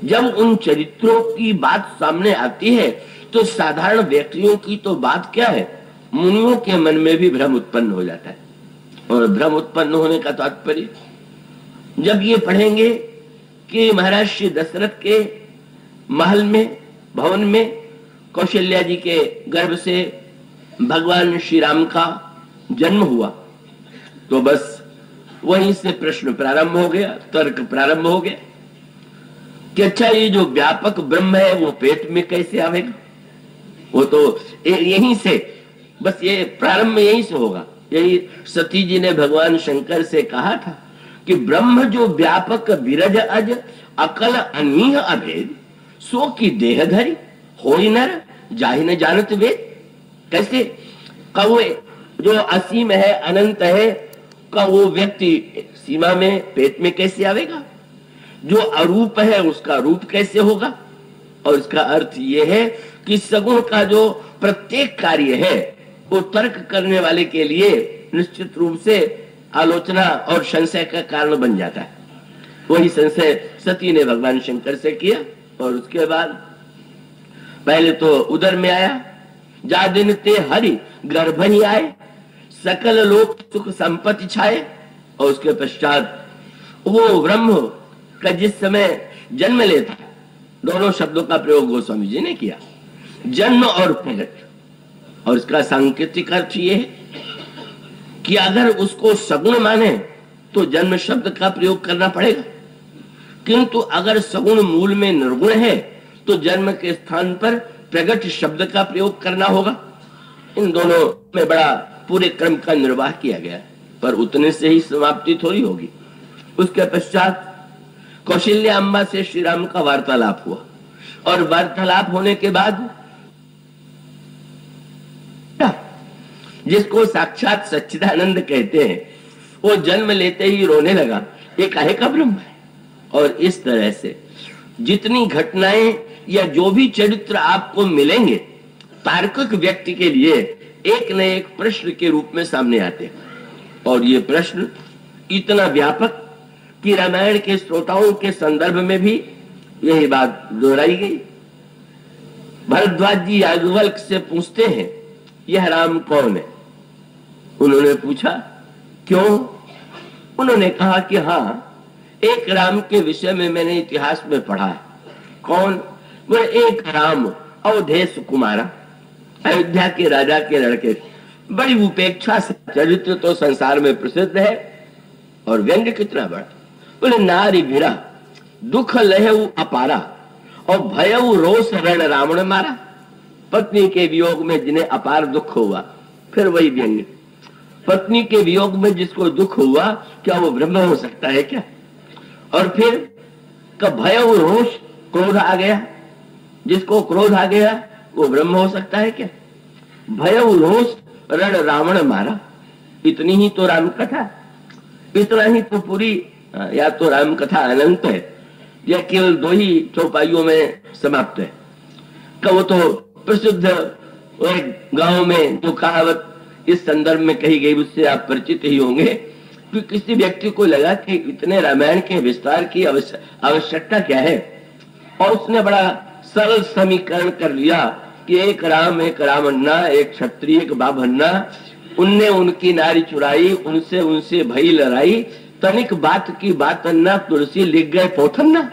जब उन चरित्रों की बात सामने आती है तो साधारण व्यक्तियों की तो बात क्या है, मुनियों के मन में भी भ्रम उत्पन्न हो जाता है। और भ्रम उत्पन्न होने का तात्पर्य जब ये पढ़ेंगे कि महाराज श्री दशरथ के महल में, भवन में कौशल्या जी के गर्भ से भगवान श्री राम का जन्म हुआ, तो बस वहीं से प्रश्न प्रारंभ हो गया, तर्क प्रारंभ हो गया कि अच्छा ये जो व्यापक ब्रह्म है वो पेट में कैसे आवेगा। वो तो यहीं से, बस ये प्रारंभ यहीं से होगा। यही सती जी ने भगवान शंकर से कहा था कि ब्रह्म जो व्यापक विरज अज अकल अनीह अभेद सो की देह धरी होई नर जाहि न जानत वेद। कैसे कौवे जो असीम है, अनंत है, का वो व्यक्ति सीमा में, पेट में कैसे आवेगा। जो अरूप है उसका रूप कैसे होगा। और इसका अर्थ ये है कि सगुण का जो प्रत्येक कार्य है वो तर्क करने वाले के लिए निश्चित रूप से आलोचना और संशय का कारण बन जाता है। वही संशय सती ने भगवान शंकर से किया। और उसके बाद पहले तो उदर में आया, जा दिन ते हरि गर्भ ही आए, सकल लोक सुख संपत्ति छाए। और उसके पश्चात वो ब्रह्म का जिस समय जन्म लेता है, दोनों शब्दों का प्रयोग गोस्वामी जी ने किया, जन्म और प्रगट। और इसका सांकेतिक अर्थ ये है कि अगर उसको सगुण माने तो जन्म शब्द का प्रयोग करना पड़ेगा, किंतु अगर सगुण मूल में निर्गुण है तो जन्म के स्थान पर प्रगट शब्द का प्रयोग करना होगा। इन दोनों में बड़ा पूरे क्रम का निर्वाह किया गया है, पर उतने से ही समाप्ति थोड़ी होगी। उसके पश्चात कौशल्या अम्बा से श्री राम का वार्तालाप हुआ, और वार्तालाप होने के बाद जिसको साक्षात सच्चिदानंद कहते हैं वो जन्म लेते ही रोने लगा, ये काहे का ब्रह्म है। और इस तरह से जितनी घटनाएं या जो भी चरित्र आपको मिलेंगे तार्किक व्यक्ति के लिए एक न एक प्रश्न के रूप में सामने आते हैं। और ये प्रश्न इतना व्यापक कि रामायण के श्रोताओं के संदर्भ में भी यही बात दोहराई गई। भरद्वाज जी याज्ञवल्क्य से पूछते हैं, यह राम कौन है। उन्होंने पूछा क्यों। उन्होंने कहा कि हाँ, एक राम के विषय में मैंने इतिहास में पढ़ा है। कौन। वो एक राम अवधेश कुमारा, अयोध्या के राजा के लड़के, बड़ी उपेक्षा से चरित्र तो संसार में प्रसिद्ध है। और व्यंग्य कितना बड़ा। बोले नारी विरह दुख लहऊ अपारा और भयऊ रोष रण रावण मारा। पत्नी के वियोग में जिन्हें अपार दुख हुआ, फिर वही व्यंग्य, पत्नी के वियोग में जिसको दुख हुआ क्या वो ब्रह्म हो सकता है क्या। और फिर कब भयऊ रोष, क्रोध आ गया, जिसको क्रोध आ गया वो ब्रह्म हो सकता है क्या। भयऊ रोष रण रावण मारा। इतनी ही तो राम कथा, इतना ही तो पूरी, या तो राम कथा अनंत है या केवल दो ही चौपाइयों में समाप्त है। वो तो प्रसिद्ध गांव में जो कहावत इस संदर्भ में कही गई उससे आप परिचित ही होंगे कि किसी व्यक्ति को लगा कि इतने रामायण के विस्तार की आवश्यकता क्या है, और उसने बड़ा सरल समीकरण कर लिया कि एक रामन्ना, एक क्षत्रिय, एक बाभन्ना, उनने उनकी नारी चुराई, उनसे भई लड़ाई, तनिक बात की बात अन्ना, तुलसी लिख गए पोथन्ना।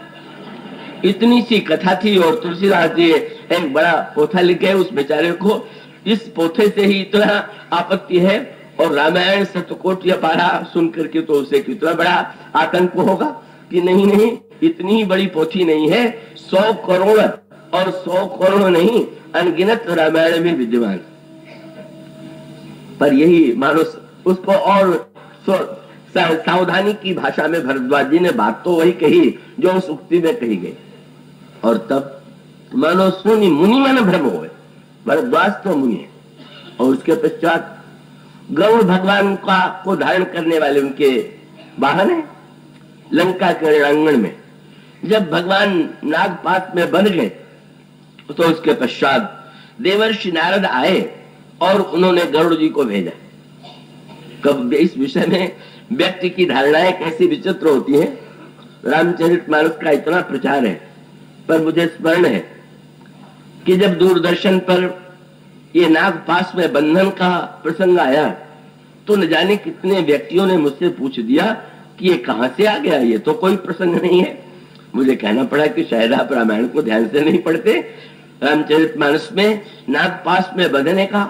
इतनी सी कथा थी और तुलसीदास जी एक बड़ा पोथा लिख गए उस बेचारे को। इस पोथे से ही इतना आपत्ति है, और रामायण शतकोट या पारा सुन करके तो उसे कितना बड़ा आतंक होगा कि नहीं, इतनी बड़ी पोथी नहीं है, 100 करोड़ और 100 करोड़ नहीं, अनगिनत रामायण में विद्यमान। पर यही मानो उसको और सावधानी की भाषा में भरद्वाज जी ने बात तो वही कही जो उस उक्ति में कही गई। और तब मानो सुनी मुनि मन भ्रम हो, भरद्वाज तो मुनि है। और उसके पश्चात गरुड़ भगवान को धारण करने वाले उनके वाहन है। लंका के रणांगण में जब भगवान नागपाश में बन गए तो उसके पश्चात देवर्षि नारद आए और उन्होंने गरुड़ जी को भेजा। कब इस विषय में व्यक्ति की धारणाएं कैसी विचित्र होती हैं। रामचरितमानस का इतना प्रचार है, पर मुझे स्मरण है कि जब दूरदर्शन पर ये नागपाश में बंधन का प्रसंग आया तो न जाने कितने व्यक्तियों ने मुझसे पूछ दिया कि ये कहां से आ गया, ये तो कोई प्रसंग नहीं है। मुझे कहना पड़ा कि शायद आप रामायण को ध्यान से नहीं पढ़ते। रामचरितमानस में नागपाश में बंधने का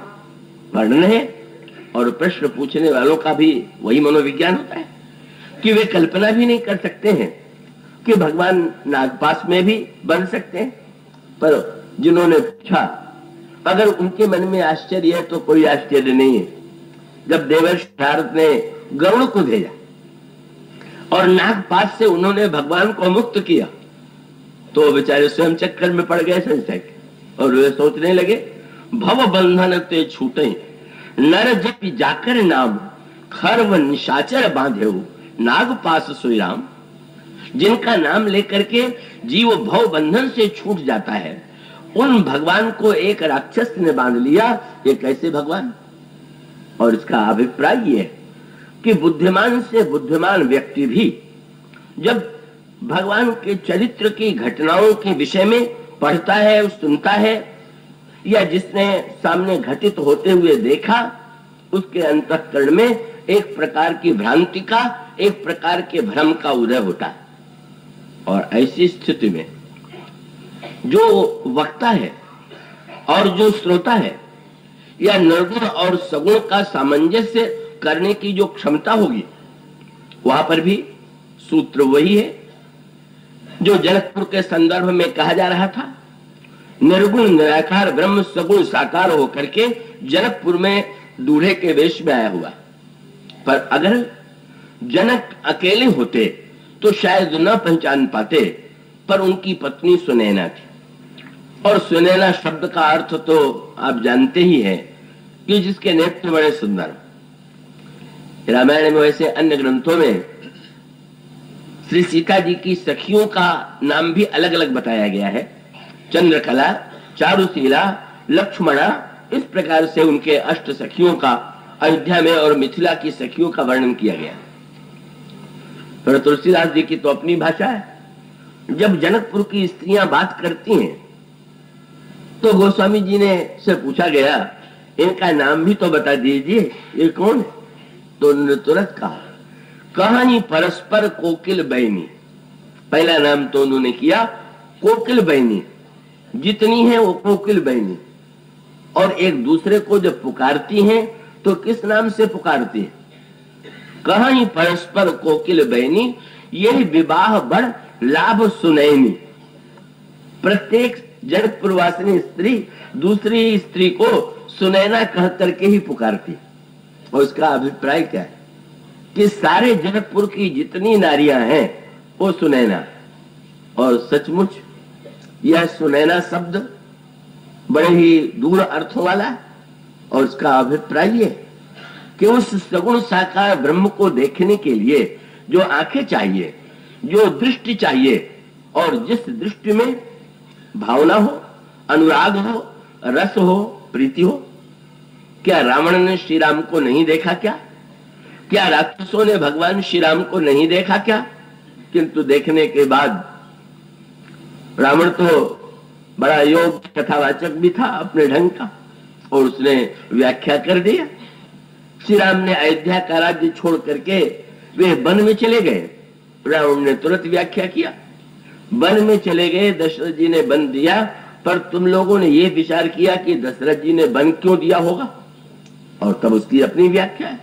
वर्णन है और प्रश्न पूछने वालों का भी वही मनोविज्ञान होता है कि वे कल्पना भी नहीं कर सकते हैं कि भगवान नागपाश में भी बन सकते हैं। पर जिन्होंने पूछा, अगर उनके मन में आश्चर्य है तो कोई आश्चर्य नहीं है। जब देवर्षि नारद ने गरुड़ को भेजा और नागपाश से उन्होंने भगवान को मुक्त किया तो बेचारे स्वयं चक्कर में पड़ गए संशय के, और वे सोचने लगे भव बंधन ते छूटे नर जपि जाकर नाम खर्व निशाचर बांधे नागपाश सोई राम। जिनका नाम लेकर के जीव भव बंधन से छूट जाता है, उन भगवान को एक राक्षस ने बांध लिया, ये कैसे भगवान। और इसका अभिप्राय ये है कि बुद्धिमान से बुद्धिमान व्यक्ति भी जब भगवान के चरित्र की घटनाओं के विषय में पढ़ता है, सुनता है, या जिसने सामने घटित होते हुए देखा, उसके अंतःकरण में एक प्रकार की भ्रांति का, एक प्रकार के भ्रम का उदय होता है। और ऐसी स्थिति में जो वक्ता है और जो श्रोता है, या निर्गुण और सगुण का सामंजस्य करने की जो क्षमता होगी, वहां पर भी सूत्र वही है जो जनकपुर के संदर्भ में कहा जा रहा था। निर्गुण निराकार ब्रह्म सगुण साकार होकर के जनकपुर में दूल्हे के वेश में आया हुआ। पर अगर जनक अकेले होते तो शायद न पहचान पाते, पर उनकी पत्नी सुनैना थी। और सुनैना शब्द का अर्थ तो आप जानते ही हैं कि जिसके नेत्र बड़े सुंदर। रामायण में वैसे अन्य ग्रंथों में श्री सीता जी की सखियों का नाम भी अलग अलग बताया गया है। चंद्रकला, चारुशीला, लक्ष्मणा, इस प्रकार से उनके अष्ट सखियों का अयोध्या में और मिथिला की सखियों का वर्णन किया गया। पर तुलसीदास जी की तो अपनी भाषा है। जब जनकपुर की स्त्रियां बात करती हैं तो गोस्वामी जी ने से पूछा गया, इनका नाम भी तो बता दीजिए, ये कौन है। तो उन्होंने तुरंत कहा, कहानी परस्पर कोकिल बहनी। पहला नाम तो उन्होंने किया कोकिल बहनी, जितनी है वो कोकिल बहनी। और एक दूसरे को जब पुकारती हैं तो किस नाम से पुकारती है, कहानी परस्पर कोकिल बहनी, यही विवाह बड़ लाभ सुनैनी। प्रत्येक जनकपुरवासिनी स्त्री दूसरी स्त्री को सुनैना कह करके ही पुकारती। और उसका अभिप्राय क्या है कि सारे जनकपुर की जितनी नारियां हैं वो सुनैना। और सचमुच यह सुनैना शब्द बड़े ही दूर अर्थों वाला है। और उसका अभिप्राय ये कि उस सगुण साकार ब्रह्म को देखने के लिए जो आंखें चाहिए, जो दृष्टि चाहिए, और जिस दृष्टि में भावना हो, अनुराग हो, रस हो, प्रीति हो। क्या रावण ने श्री राम को नहीं देखा क्या? क्या राक्षसों ने भगवान श्री राम को नहीं देखा क्या? किंतु देखने के बाद रावण तो बड़ा योग कथावाचक भी था अपने ढंग का, और उसने व्याख्या कर दिया। श्री राम ने अयोध्या का राज्य छोड़ करके वे वन में चले गए। रावण ने तुरंत व्याख्या किया, वन में चले गए, दशरथ जी ने वन दिया, पर तुम लोगों ने यह विचार किया कि दशरथ जी ने वन क्यों दिया होगा। और तब उसकी अपनी व्याख्या है,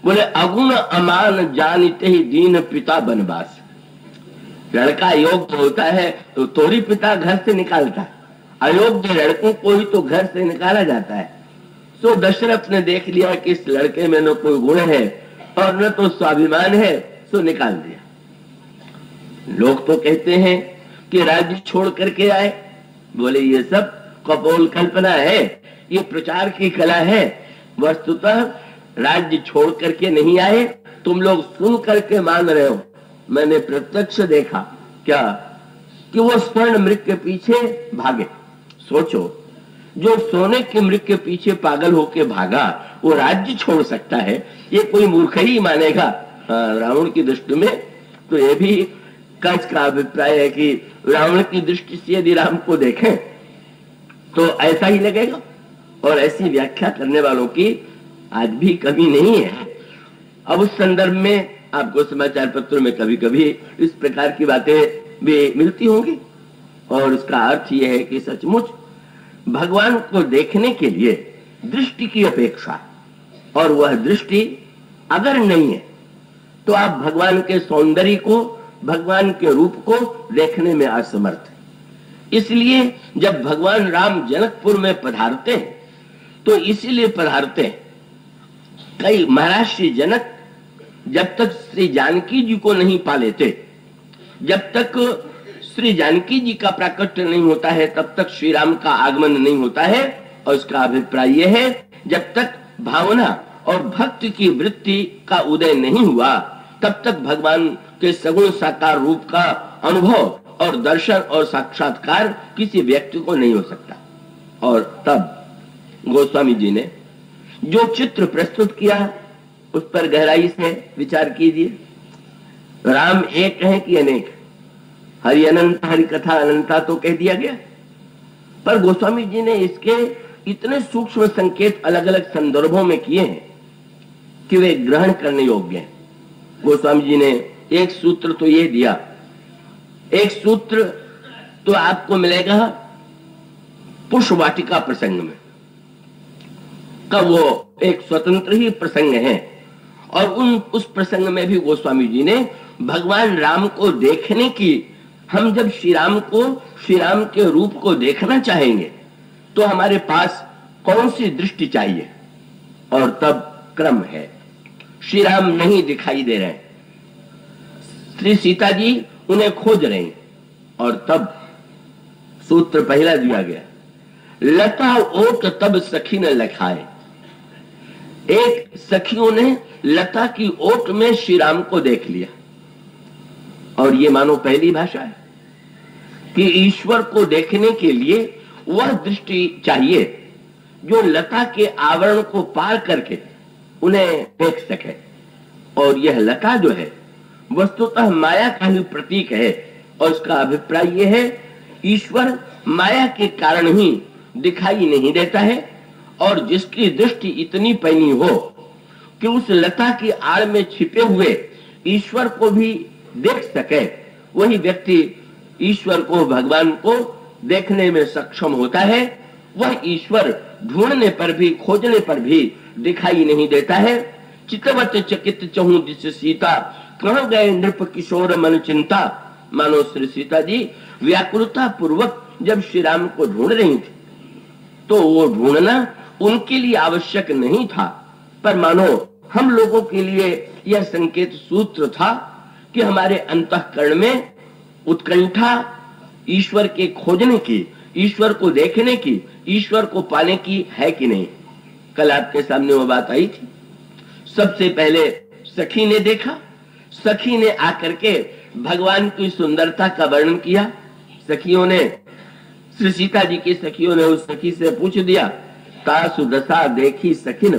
बोले अगुण अमान जानते ही दीन पिता बनवास। लड़का योग्य होता है तो तोरी पिता घर से निकालता है, अयोग्य लड़कों को ही तो घर से निकाला जाता है। सो दशरथ ने देख लिया कि इस लड़के में न कोई गुण है और न तो स्वाभिमान है, सो निकाल दिया। लोग तो कहते हैं कि राज्य छोड़ करके आए, बोले ये सब कपोल कल्पना है, ये प्रचार की कला है। वस्तुतः राज्य छोड़ करके नहीं आए, तुम लोग सुन करके मान रहे हो। मैंने प्रत्यक्ष देखा। क्या कि वो स्वर्ण मृग के पीछे भागे। सोचो, जो सोने के मृग के पीछे पागल होके भागा वो राज्य छोड़ सकता है, ये कोई मूर्ख ही मानेगा। रावण की दृष्टि में तो ये भी कंस का अभिप्राय है कि रावण की दृष्टि से यदि राम को देखें तो ऐसा ही लगेगा। और ऐसी व्याख्या करने वालों की आज भी कमी नहीं है। अब उस संदर्भ में आपको समाचार पत्रों में कभी कभी इस प्रकार की बातें भी मिलती होंगी, और उसका अर्थ यह है कि सचमुच भगवान को देखने के लिए दृष्टि की अपेक्षा, और वह दृष्टि अगर नहीं है तो आप भगवान के सौंदर्य को, भगवान के रूप को देखने में असमर्थ हैं। इसलिए जब भगवान राम जनकपुर में पधारते हैं तो इसीलिए पधारते हैं, कई महाराज श्री जनक जब तक श्री जानकी जी को नहीं पा लेते, जब तक श्री जानकी जी का प्राकट्य नहीं होता है, तब तक श्री राम का आगमन नहीं होता है। और इसका अभिप्राय यह है, जब तक भावना और भक्ति की वृत्ति का उदय नहीं हुआ तब तक भगवान के सगुण साकार रूप का अनुभव और दर्शन और साक्षात्कार किसी व्यक्ति को नहीं हो सकता। और तब गोस्वामी जी ने जो चित्र प्रस्तुत किया उस पर गहराई से विचार कीजिए। राम एक है कि अनेक? हरि अनंत, हरि कथा अनंता तो कह दिया गया, पर गोस्वामी जी ने इसके इतने सूक्ष्म संकेत अलग अलग संदर्भों में किए हैं कि वे ग्रहण करने योग्य हैं। गोस्वामी जी ने एक सूत्र तो ये दिया, एक सूत्र तो आपको मिलेगा पुष्प वाटिका प्रसंग में, का वो एक स्वतंत्र ही प्रसंग है। और उस प्रसंग में भी गोस्वामी जी ने भगवान राम को देखने की, हम जब श्री राम को, श्री राम के रूप को देखना चाहेंगे तो हमारे पास कौन सी दृष्टि चाहिए, और तब क्रम है। श्री राम नहीं दिखाई दे रहे, श्री सीता जी उन्हें खोज रहे हैं, और तब सूत्र पहला दिया गया, लता ओट तब सखी न लखाए। एक सखियों ने लता की ओट में श्री राम को देख लिया, और ये मानो पहली भाषा है कि ईश्वर को देखने के लिए वह दृष्टि चाहिए जो लता के आवरण को पार करके उन्हें देख सके। और यह लता जो है वस्तुतः माया का ही प्रतीक है, और उसका अभिप्राय यह है, ईश्वर माया के कारण ही दिखाई नहीं देता है, और जिसकी दृष्टि इतनी पैनी हो कि उस लता की आड़ में छिपे हुए ईश्वर को भी देख सके, वही व्यक्ति ईश्वर को, भगवान को देखने में सक्षम होता है। वह ईश्वर ढूंढने पर भी, खोजने पर भी दिखाई नहीं देता है। चितवत चकित चहु जिस सीता, कहां गए नृप किशोर मन चिंता। मानो श्री सीता जी व्याकुलता पूर्वक जब श्री राम को ढूंढ रही थी तो वो ढूंढना उनके लिए आवश्यक नहीं था, पर मानो हम लोगों के लिए यह संकेत सूत्र था कि हमारे अंतःकरण में उत्कंठा ईश्वर के खोजने की, ईश्वर को देखने की, ईश्वर को पाने की है कि नहीं। कल आपके सामने वो बात आई थी। सबसे पहले सखी ने देखा, सखी ने आकर के भगवान की सुंदरता का वर्णन किया। सखियों ने, श्री सीता जी की सखियों ने उस सखी से पूछ दिया, तासु दशा देखी सखिन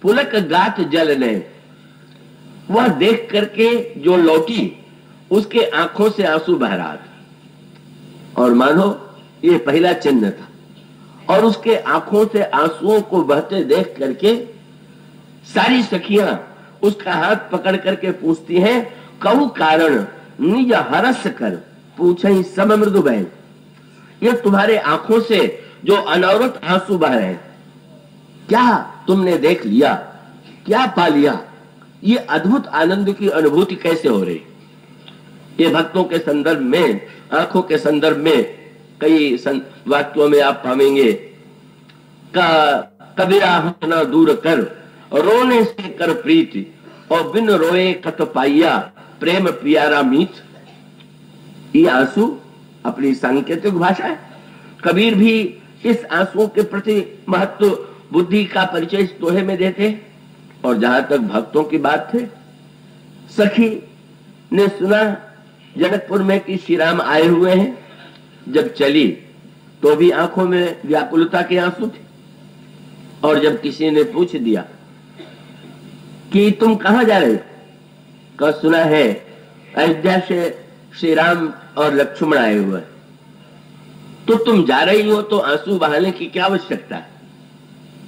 पुलक गात जल ने। वह देख करके जो लौटी उसके आंखों से आंसू बह रहा था, और मानो ये पहला चिन्ह था। और उसके आंखों से आंसुओं को बहते देख करके सारी सखियां उसका हाथ पकड़ करके पूछती हैं, कहू कारण निज हरस कर पूछे सब मृदु बहन। ये तुम्हारे आंखों से जो अनवरत आंसू बह रहे हैं, क्या तुमने देख लिया, क्या पा लिया, ये अद्भुत आनंद की अनुभूति कैसे हो रही। ये भक्तों के संदर्भ में, आंखों के संदर्भ में कई वाक्यों में आप पाएंगे, कबीरा हंसना दूर कर रोने से कर प्रीति, और बिन रोए कत पाइया प्रेम प्यारा मीत। ये आंसू अपनी सांकेतिक भाषा है। कबीर भी इस आंसुओं के प्रति महत्व, बुद्धि का परिचय इस दोहे में देते हैं। और जहां तक भक्तों की बात है, सखी ने सुना जनकपुर में कि श्री राम आए हुए हैं, जब चली तो भी आंखों में व्याकुलता के आंसू थे। और जब किसी ने पूछ दिया कि तुम कहां जा रहे हो, कहा सुना है अयोध्या से श्री राम और लक्ष्मण आए हुए, तो तुम जा रही हो तो आंसू बहाने की क्या आवश्यकता है।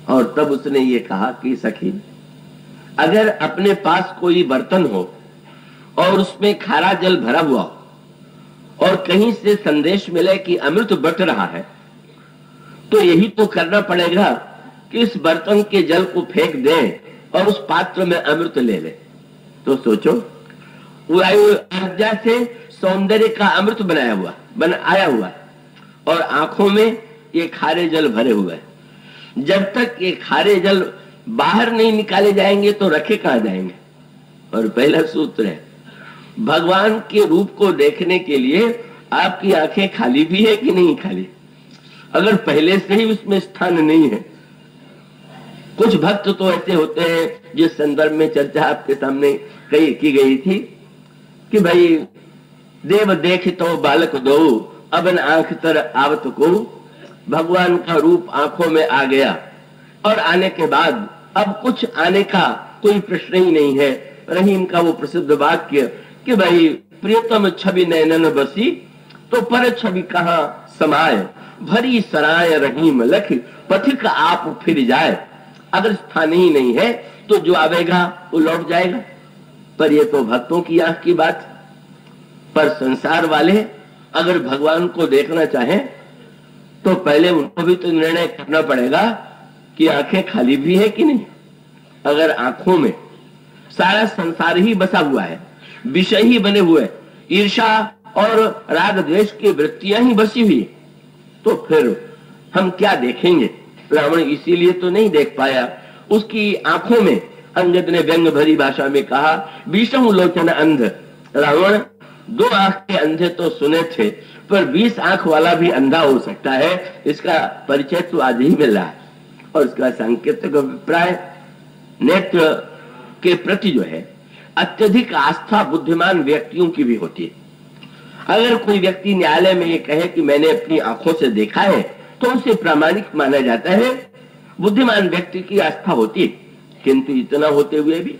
और तब उसने ये कहा कि सखी, अगर अपने पास कोई बर्तन हो और उसमें खारा जल भरा हुआ हो और कहीं से संदेश मिले कि अमृत बट रहा है, तो यही तो करना पड़ेगा कि इस बर्तन के जल को फेंक दें और उस पात्र में अमृत ले ले। तो सोचो, अयोध्या से सौंदर्य का अमृत आया हुआ है और आंखों में ये खारे जल भरे हुए हैं। जब तक ये खारे जल बाहर नहीं निकाले जाएंगे तो रखे कहां जाएंगे। और पहला सूत्र है, भगवान के रूप को देखने के लिए आपकी आंखें खाली भी है कि नहीं खाली। अगर पहले से ही उसमें स्थान नहीं है, कुछ भक्त तो ऐसे होते हैं जिस संदर्भ में चर्चा आपके सामने कही की गई थी कि भाई देव देख तो बालक दो अबन आंख तर आवत को। भगवान का रूप आंखों में आ गया और आने के बाद अब कुछ आने का कोई प्रश्न ही नहीं है। रहीम का वो प्रसिद्ध वाक्य कि भाई प्रियतम छवि नैनन बसी तो पर छवि कहां समाए, भरी सराय रहीम लख पथिक आप फिर जाए। अगर स्थान ही नहीं है तो जो आवेगा वो लौट जाएगा। पर ये तो भक्तों की आंख की बात। पर संसार वाले अगर भगवान को देखना चाहें तो पहले उनको भी तो निर्णय करना पड़ेगा कि आंखें खाली भी है कि नहीं। अगर आंखों में सारा संसार ही बसा हुआ है, विषय ही बने हुए, ईर्षा और राग द्वेष की वृत्तियां ही बसी हुई, तो फिर हम क्या देखेंगे। रावण इसीलिए तो नहीं देख पाया। उसकी आंखों में, अंगद ने व्यंग भरी भाषा में कहा, विषम लोचन अंध। रावण 2 आंख के अंधे तो सुने थे, पर 20 आंख वाला भी अंधा हो सकता है, इसका परिचय तो आज ही मिल रहा है। और इसका सांकेतिक अभिप्राय नेत्र के प्रति जो है अत्यधिक आस्था बुद्धिमान व्यक्तियों की भी होती है। अगर कोई व्यक्ति न्यायालय में ये कहे कि मैंने अपनी आंखों से देखा है तो उसे प्रामाणिक माना जाता है, बुद्धिमान व्यक्ति की आस्था होती है। किंतु इतना होते हुए भी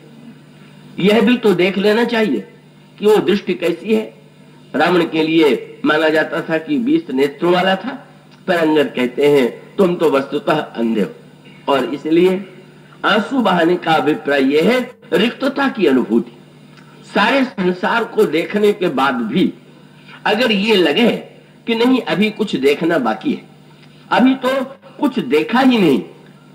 यह भी तो देख लेना चाहिए कि वो दृष्टि कैसी है। रावण के लिए माना जाता था कि 20 नेत्रों वाला था, पर अंगद कहते हैं तुम तो वस्तुतः अंधे हो। और इसलिए आंसू बहाने का अभिप्राय यह है रिक्तता की अनुभूति। सारे संसार को देखने के बाद भी अगर ये लगे कि नहीं अभी कुछ देखना बाकी है, अभी तो कुछ देखा ही नहीं,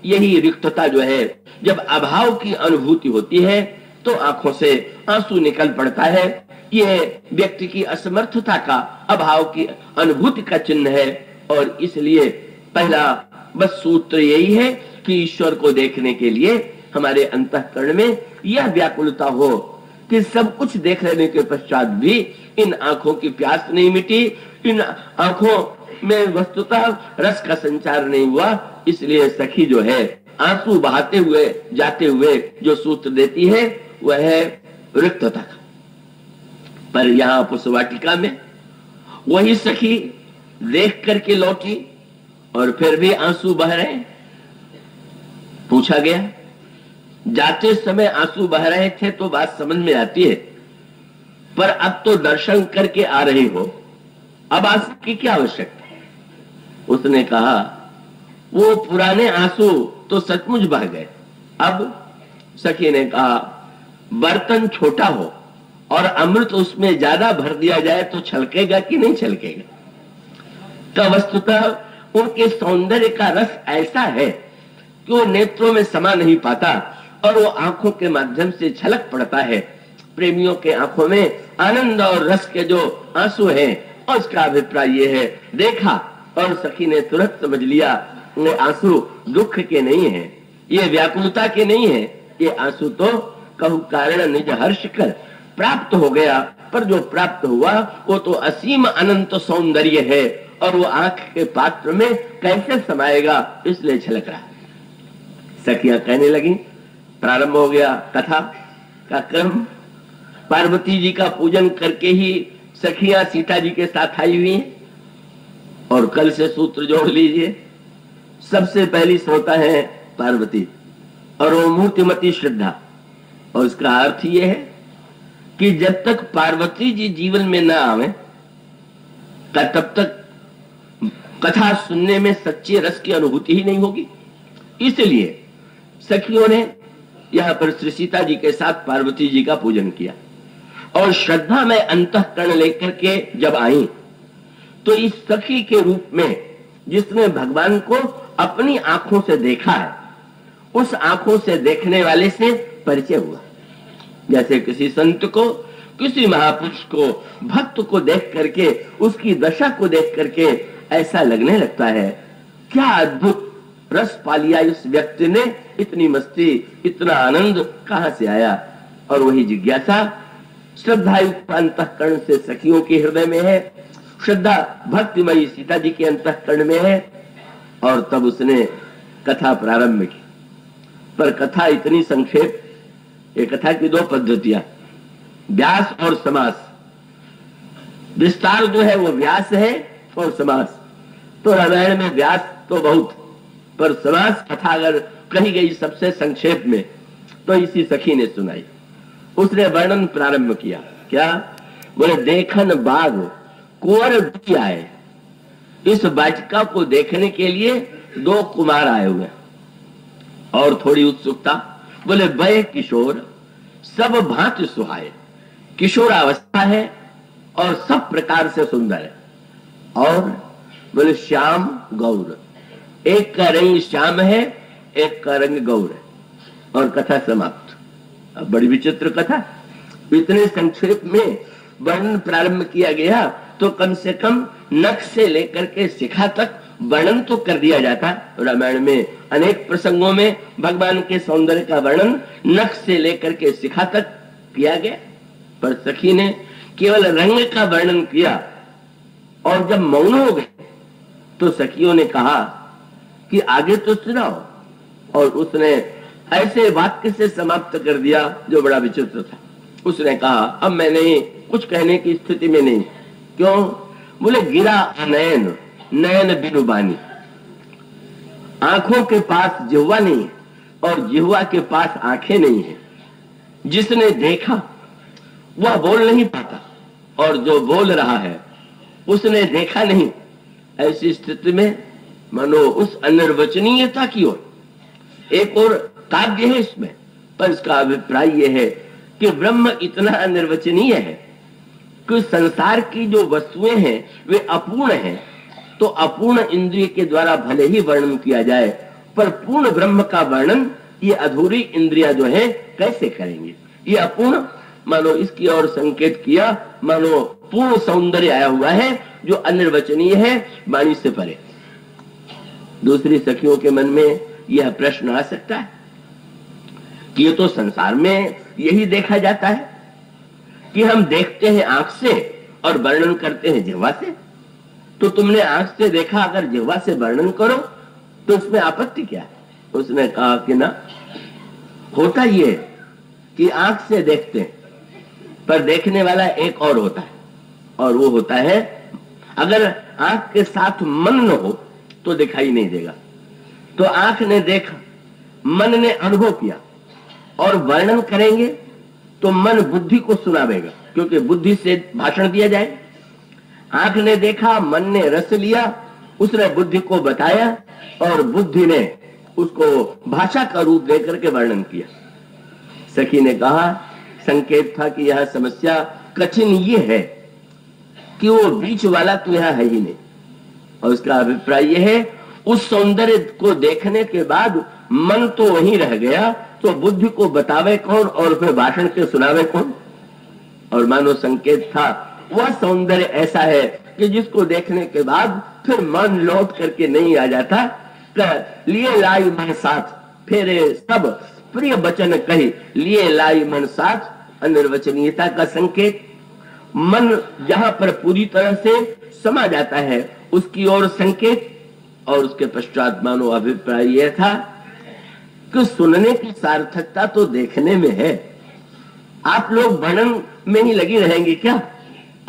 यही रिक्तता जो है, जब अभाव की अनुभूति होती है तो आंखों से आंसू निकल पड़ता है। यह व्यक्ति की असमर्थता का, अभाव की अनुभूति का चिन्ह है। और इसलिए पहला बस सूत्र यही है कि ईश्वर को देखने के लिए हमारे अंतःकरण में यह व्याकुलता हो कि सब कुछ देख लेने के पश्चात भी इन आंखों की प्यास नहीं मिटी, इन आंखों में वस्तुतः रस का संचार नहीं हुआ। इसलिए सखी जो है आंसू बहाते हुए जाते हुए जो सूत्र देती है वह है रिक्तता का। पर यहां पुष्पवाटिका में वही सखी देख करके लौटी और फिर भी आंसू बह रहे। पूछा गया, जाते समय आंसू बह रहे थे तो बात समझ में आती है, पर अब तो दर्शन करके आ रही हो, अब आंसू की क्या आवश्यकता है। उसने कहा वो पुराने आंसू तो सचमुच बह गए। अब सखी ने कहा बर्तन छोटा हो और अमृत उसमें ज्यादा भर दिया जाए तो छलकेगा कि नहीं छलकेगा। तो वस्तुतः उनके सौंदर्य का रस ऐसा है कि वो नेत्रों में समा नहीं पाता और वो आंखों के माध्यम से छलक पड़ता है। प्रेमियों के आंखों में आनंद और रस के जो आंसू हैं, और उसका अभिप्राय ये है, देखा और सखी ने तुरंत समझ लिया ये आंसू दुख के नहीं है, ये व्याकुलता के नहीं है, ये आंसू तो कहु कारण निज हर्ष कर प्राप्त हो गया। पर जो प्राप्त हुआ वो तो असीम अनंत सौंदर्य है और वो आंख के पात्र में कैसे समाएगा, इसलिए छलक रहा। सखियां कहने लगी, प्रारंभ हो गया कथा का क्रम। पार्वती जी का पूजन करके ही सखियां सीता जी के साथ आई हुई हैं और कल से सूत्र जोड़ लीजिए। सबसे पहली श्रोता है पार्वती और वो मूर्तिमती श्रद्धा। और इसका अर्थ ये है कि जब तक पार्वती जी जीवन में ना आवे तब तक कथा सुनने में सच्चे रस की अनुभूति ही नहीं होगी। इसलिए सखियों ने यहाँ पर श्री सीता जी के साथ पार्वती जी का पूजन किया और श्रद्धा में अंतःकरण लेकर के जब आई तो इस सखी के रूप में जिसने भगवान को अपनी आंखों से देखा है, उस आंखों से देखने वाले से परिचय हुआ। जैसे किसी संत को, किसी महापुरुष को, भक्त को देख करके, उसकी दशा को देख करके ऐसा लगने लगता है क्या अद्भुत रस पा लिया इस व्यक्ति ने, इतनी मस्ती, इतना आनंद कहां से आया। और वही जिज्ञासा श्रद्धायुक्त अंतःकरण से सखियों के हृदय में है, श्रद्धा भक्तिमयी सीता जी के अंतःकरण में है। और तब उसने कथा प्रारंभ की। पर कथा इतनी संक्षेप, ये कथा की दो पद्धतियां, व्यास और समास। विस्तार जो है वो व्यास है और समास। तो रामायण में व्यास तो बहुत, पर समास कथा अगर कही गई सबसे संक्षेप में तो इसी सखी ने सुनाई। उसने वर्णन प्रारंभ किया। क्या बोले? देखन बाग कुंवर दुखी आए। इस वाटिका को देखने के लिए दो कुमार आए हुए और थोड़ी उत्सुकता। बोले भय किशोर सब भांति सुहाए। किशोरावस्था है और सब प्रकार से सुंदर है। और बोले श्याम गौर, एक का रंग श्याम है, एक का रंग गौर है। और कथा समाप्त। अब बड़ी विचित्र कथा, इतने संक्षेप में वर्णन प्रारंभ किया गया तो कम से कम नख से लेकर के शिखा तक वर्णन तो कर दिया जाता। रामायण में अनेक प्रसंगों में भगवान के सौंदर्य का वर्णन नख से लेकर के शिखा तक किया गया, पर सखी ने केवल रंग का वर्णन किया। और जब मौन हो गए तो सखियों ने कहा कि आगे तो सुनाओ। और उसने ऐसे वाक्य से समाप्त कर दिया जो बड़ा विचित्र था। उसने कहा अब मैं नहीं, कुछ कहने की स्थिति में नहीं। क्यों? बोले गिरा अनयन, नयन बिनु बानी। आंखों के पास जिह्वा नहीं है और जिह्वा के पास आंखें नहीं है। जिसने देखा वह बोल नहीं पाता और जो बोल रहा है उसने देखा नहीं। ऐसी स्थिति में मनो उस अनिर्वचनीयता की ओर, एक और काव्य है इसमें, पर इसका अभिप्राय यह है कि ब्रह्म इतना अनिर्वचनीय है कि संसार की जो वस्तुएं हैं वे अपूर्ण हैं। तो अपूर्ण इंद्रिय के द्वारा भले ही वर्णन किया जाए, पर पूर्ण ब्रह्म का वर्णन ये अधूरी इंद्रियां जो है कैसे करेंगे। ये अपूर्ण, मानो इसकी ओर संकेत किया, मानो पूर्ण सौंदर्य आया हुआ है जो अनिर्वचनीय है, वाणी से परे। दूसरी सखियों के मन में यह प्रश्न आ सकता है कि ये तो संसार में यही देखा जाता है कि हम देखते हैं आंख से और वर्णन करते हैं जिह्वा से। तो तुमने आंख से देखा, अगर जिह्वा से वर्णन करो तो उसमें आपत्ति क्या है? उसने कहा कि ना, होता ये कि आंख से देखते हैं पर देखने वाला एक और होता है, और वो होता है अगर आंख के साथ मन न हो तो दिखाई नहीं देगा। तो आंख ने देखा, मन ने अनुभव किया, और वर्णन करेंगे तो मन बुद्धि को सुनावेगा, क्योंकि बुद्धि से भाषण दिया जाए। आंख ने देखा, मन ने रस लिया, उसने बुद्धि को बताया और बुद्धि ने उसको भाषा का रूप देकर के वर्णन किया। सखी ने कहा, संकेत था कि यह समस्या कठिन ये है कि वो बीच वाला तो यहां है ही नहीं। और उसका अभिप्राय यह है, उस सौंदर्य को देखने के बाद मन तो वहीं रह गया, तो बुद्धि को बतावे कौन और फिर भाषण के सुनावे कौन। और मानो संकेत था, वह सौंदर्य ऐसा है कि जिसको देखने के बाद फिर मन लौट करके नहीं आ जाता। लिए लाई मन साथ फेरे सब प्रिय वचन कही, लिए लाई मन साथ अनिर्वचनीयता का संकेत। मन जहां पर पूरी तरह से समा जाता है उसकी ओर संकेत। और उसके पश्चात मानो अभिप्राय यह था कि सुनने की सार्थकता तो देखने में है। आप लोग वर्णन में ही लगी रहेंगे क्या?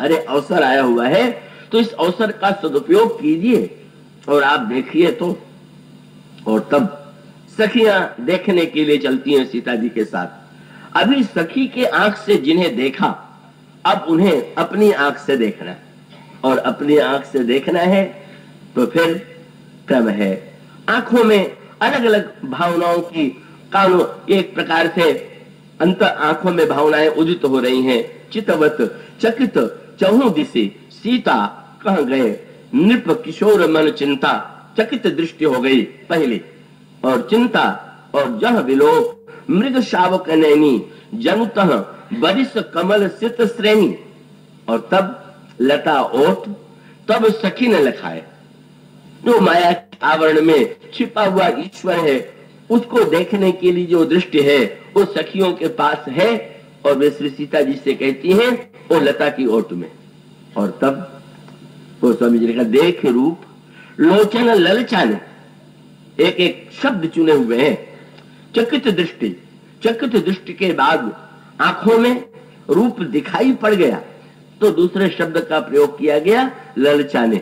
अरे अवसर आया हुआ है तो इस अवसर का सदुपयोग कीजिए और आप देखिए तो। और तब सखियां देखने के लिए चलती हैं सीता जी के साथ। अभी सखी के आंख से जिन्हें देखा, अब उन्हें अपनी आंख से देखना है, और अपनी आंख से देखना है तो फिर क्रम है। आंखों में अलग अलग भावनाओं की कानों एक प्रकार से अंत आंखों में भावनाएं उदित हो रही हैं। चितवत चकित चहु दिशि सीता कह गए, नृप किशोर मन चिंता। चकित दृष्टि हो गई पहली, और चिंता और जह विलोक मृग शावक नैनी जनुतः बरिस कमल सित श्रेणी। और तब लता ओठ तब सखी ने लखाए। जो माया के आवरण में छिपा हुआ ईश्वर है, उसको देखने के लिए जो दृष्टि है वो सखियों के पास है, और वे श्री सीता जी से कहती हैं वो लता की ओट में। और तब वो स्वामी जी ने कहा, देख रूप लोचन ललचाने, एक एक शब्द चुने हुए हैं। चकित दृष्टि, चकित दृष्टि के बाद आंखों में रूप दिखाई पड़ गया, तो दूसरे शब्द का प्रयोग किया गया, ललचाने।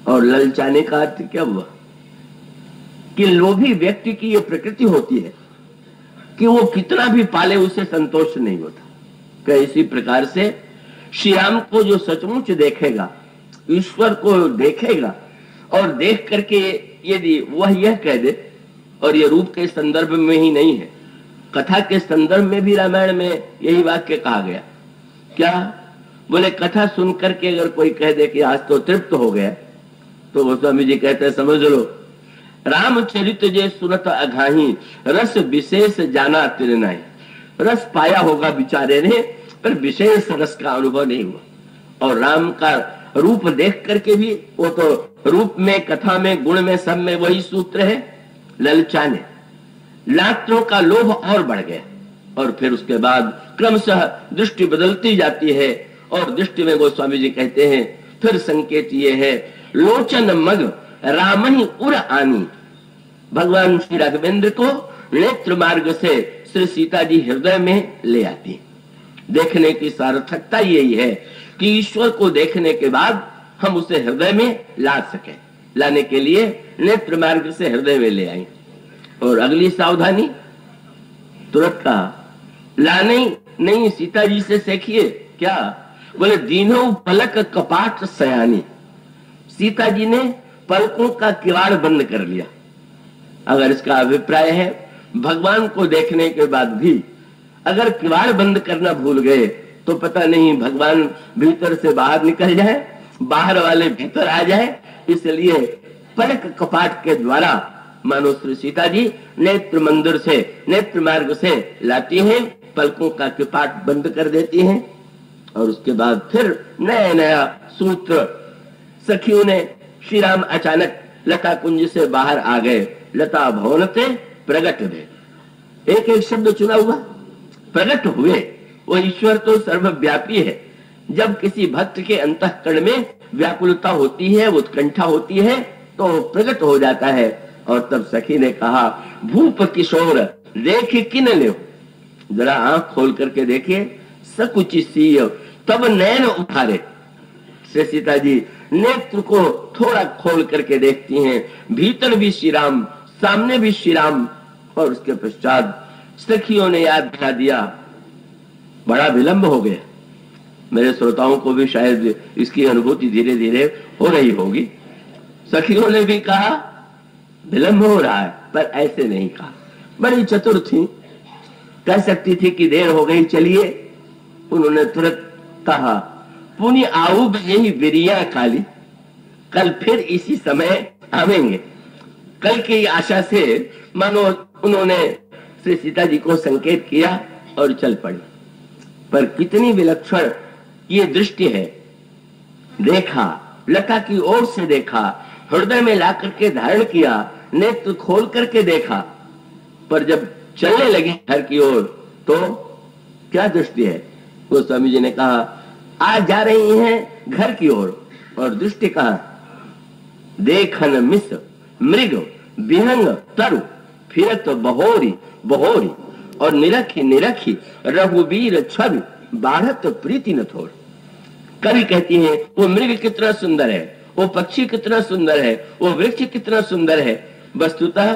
और ललचाने का अर्थ क्या हुआ कि लोभी व्यक्ति की यह प्रकृति होती है कि वो कितना भी पाले उसे संतोष नहीं होता। क्या इसी प्रकार से श्री राम को जो सचमुच देखेगा, ईश्वर को देखेगा, और देख करके यदि वह यह कह दे, और ये रूप के संदर्भ में ही नहीं है, कथा के संदर्भ में भी रामायण में यही वाक्य कहा गया। क्या बोले, कथा सुन करके अगर कोई कह दे कि आज तो तृप्त हो गया, तो गोस्वामी जी कहते हैं समझ लो, रामचरित जे सुनत अघाही रस विशेष जाना तिर नहीं। रस पाया होगा बेचारे ने, पर विशेष रस का अनुभव नहीं हुआ। और राम का रूप देख करके भी, वो तो रूप में, कथा में, गुण में, सब में वही सूत्र है, ललचाने। लात्रों का लोभ और बढ़ गया, और फिर उसके बाद क्रमशः दृष्टि बदलती जाती है। और दृष्टि में गोस्वामी जी कहते हैं फिर संकेत ये है, लोचन मग राम ही उर आनी। भगवान श्री राघवेंद्र को नेत्र मार्ग से श्री सीता जी हृदय में ले आती। देखने की सार्थकता यही है कि ईश्वर को देखने के बाद हम उसे हृदय में ला सके। लाने के लिए नेत्र मार्ग से हृदय में ले आई। और अगली सावधानी तुरंत कहा, लाने नहीं सीता जी से सीखिए। क्या बोले, दीनों पलक कपाट सयानी। सीता जी ने पलकों का किवाड़ बंद कर लिया। अगर इसका अभिप्राय है भगवान को देखने के बाद भी अगर किवाड़ बंद करना भूल गए तो पता नहीं भगवान भीतर से बाहर निकल जाए, बाहर वाले भीतर आ जाए। इसलिए पलक कपाट के द्वारा मानो श्री सीता जी नेत्र मंदिर से, नेत्र मार्ग से लाती हैं, पलकों का कपाट बंद कर देती हैं। और उसके बाद फिर नया नया सूत्र। सखियों ने, श्री राम अचानक लता कुंज से बाहर आ गए। लता भवनते प्रगट हुए, एक एक शब्द चुना हुआ, प्रगट हुए। वो ईश्वर तो सर्वव्यापी है। जब किसी भक्त के अंतःकरण में व्याकुलता होती है, उत्कंठा होती है, तो प्रकट हो जाता है। और तब सखी ने कहा, भूप किशोर देख किन ले, जरा आंख खोल करके देखिए, सकुचि सीय तब नैन उठारे। श्री सीता जी नेत्र को थोड़ा खोल करके देखती हैं, भीतर भी श्री राम, सामने भी श्री राम। और उसके पश्चात सखियों ने याद दिला दिया। बड़ा विलंब हो गया। मेरे श्रोताओं को भी शायद इसकी अनुभूति धीरे धीरे हो रही होगी। सखियों ने भी कहा विलंब हो रहा है, पर ऐसे नहीं कहा। बड़ी चतुर थी, कह सकती थी कि देर हो गई, चलिए। उन्होंने तुरंत कहा, पुनि आऊब यही विरिया काली, कल फिर इसी समय आवेंगे। कल की आशा से मानो उन्होंने श्री सीता जी को संकेत किया और चल पड़ी। पर कितनी विलक्षण ये दृष्टि है। देखा, लता की ओर से देखा, हृदय में ला करके धारण किया, नेत्र खोल करके देखा, पर जब चलने लगी घर की ओर तो क्या दृष्टि है। वो स्वामी जी ने कहा, आज जा रही हैं घर की ओर, और दृष्टि कहा, देखन मिस मृग विहंग तरु फिरत बहोरी बहोरी, और निरखी निरखी रघुबीर छवि बाढ़त प्रीति न थोड़। कभी कहती हैं वो मृग कितना सुंदर है, वो पक्षी कितना सुंदर है, वो वृक्ष कितना सुंदर है। वस्तुतः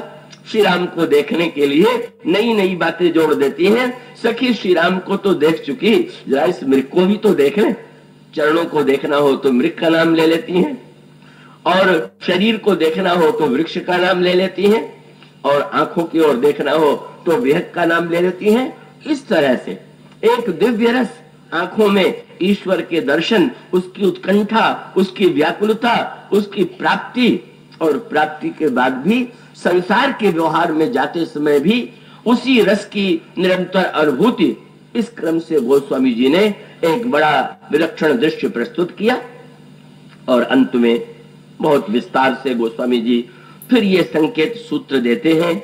श्री राम को देखने के लिए नई नई बातें जोड़ देती हैं। सखी श्री राम को तो देख चुकी, जरा इस मृग को भी तो देख लें। चरणों को देखना हो तो मृग का नाम ले लेती हैं, और शरीर को देखना हो तो वृक्ष का नाम ले लेती हैं, और आंखों की ओर देखना हो तो विहग का नाम ले लेती हैं। इस तरह से एक दिव्य रस, आंखों में ईश्वर के दर्शन, उसकी उत्कंठा, उसकी व्याकुलता, उसकी प्राप्ति, और प्राप्ति के बाद भी संसार के व्यवहार में जाते समय भी उसी रस की निरंतर अनुभूति। इस क्रम से गोस्वामी जी ने एक बड़ा विलक्षण दृश्य प्रस्तुत किया, और अंत में बहुत विस्तार से गोस्वामी जी फिर ये संकेत सूत्र देते हैं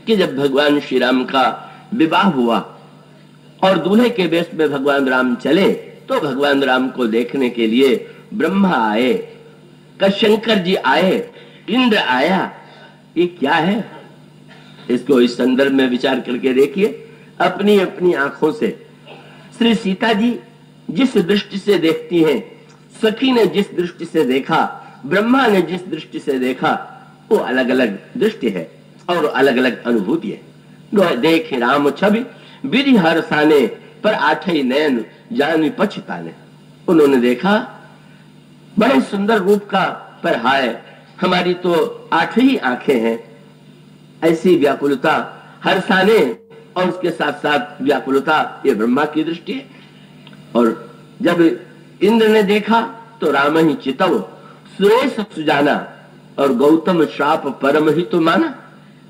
कि जब भगवान श्री राम का विवाह हुआ और दूल्हे के वेश में भगवान राम चले, तो भगवान राम को देखने के लिए ब्रह्मा आए, शंकर जी आए, इंद्र आया। ये क्या है? इसको इस संदर्भ में विचार करके देखिए अपनी अपनी आंखों से। श्री सीता जी जिस दृष्टि से देखती हैं, सखी ने जिस दृष्टि से देखा, ब्रह्मा ने जिस दृष्टि से देखा, वो अलग अलग दृष्टि है और अलग अलग अनुभूति है। देख राम छवि विधि हर साने, पर आठई नयन जान पछताने। उन्होंने देखा बड़े सुंदर रूप का, पर हाय हमारी तो 8 ही आंखें हैं। ऐसी व्याकुलता हर साने, और उसके साथ साथ व्याकुलता, ये ब्रह्मा की दृष्टि है। और जब इंद्र ने देखा तो राम ही चितव सुरेश सुजाना, और गौतम श्राप परम ही तो माना।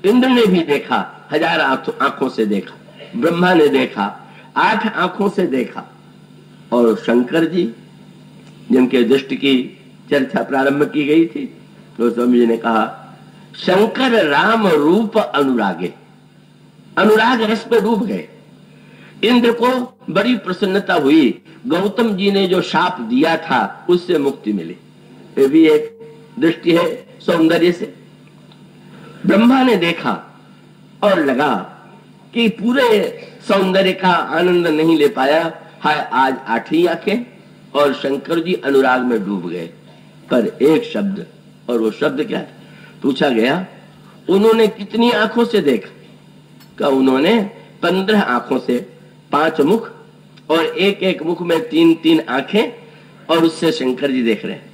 इंद्र ने भी देखा, 1000 आंखों से देखा, ब्रह्मा ने देखा, 8 आंखों से देखा, और शंकर जी जिनके दृष्टि की चर्चा प्रारंभ की गई थी, तो स्वामी जी ने कहा शंकर राम रूप अनुरागे, अनुराग रस में डूब गए। इंद्र को बड़ी प्रसन्नता हुई, गौतम जी ने जो शाप दिया था उससे मुक्ति मिली। ये भी एक दृष्टि है सौंदर्य से। ब्रह्मा ने देखा और लगा कि पूरे सौंदर्य का आनंद नहीं ले पाया, हाय आज 8 ही आंखें, और शंकर जी अनुराग में डूब गए। पर एक शब्द, और वो शब्द क्या है? पूछा गया उन्होंने कितनी आंखों से देखा? का उन्होंने 15 आंखों से, 5 मुख, और एक एक मुख में 3-3 आंखें, और उससे शंकर जी देख रहे हैं।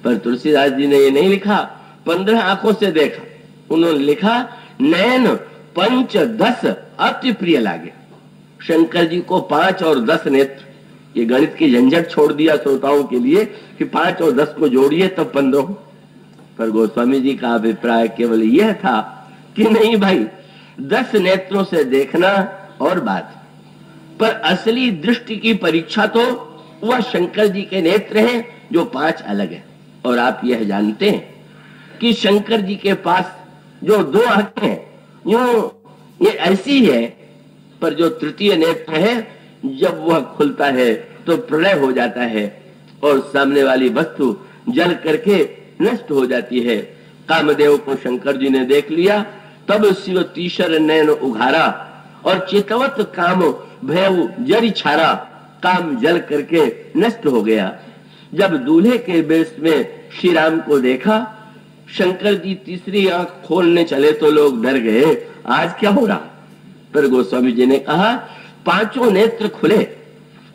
पर तुलसीदास जी ने ये नहीं लिखा 15 आंखों से देखा, उन्होंने लिखा नयन 5 10 अति प्रिय लागे। शंकर जी को 5 और 10 नेत्र, ये गणित की झंझट छोड़ दिया श्रोताओं के लिए कि 5 और 10 को जोड़िए तब 15 हो। पर गोस्वामी जी का अभिप्राय केवल यह था कि नहीं भाई, 10 नेत्रों से देखना और बात, पर असली दृष्टि की परीक्षा तो वह शंकर जी के नेत्र हैं जो 5 अलग है। और आप यह जानते हैं कि शंकर जी के पास जो 2 आंखें हैं, ये ऐसी है, पर जो तृतीय नेत्र है जब वह खुलता है तो प्रलय हो जाता है और सामने वाली वस्तु जल करके नष्ट हो जाती है। कामदेव को शंकर जी ने देख लिया, तब शिव तीसर नयन उघारा, और चितवत काम भयउ जरि छारा, काम जल करके नष्ट हो गया। जब दूल्हे के वेश में श्री राम को देखा, शंकर जी तीसरी आंख खोलने चले तो लोग डर गए, आज क्या हो रहा? पर गोस्वामी जी ने कहा 5 नेत्र खुले,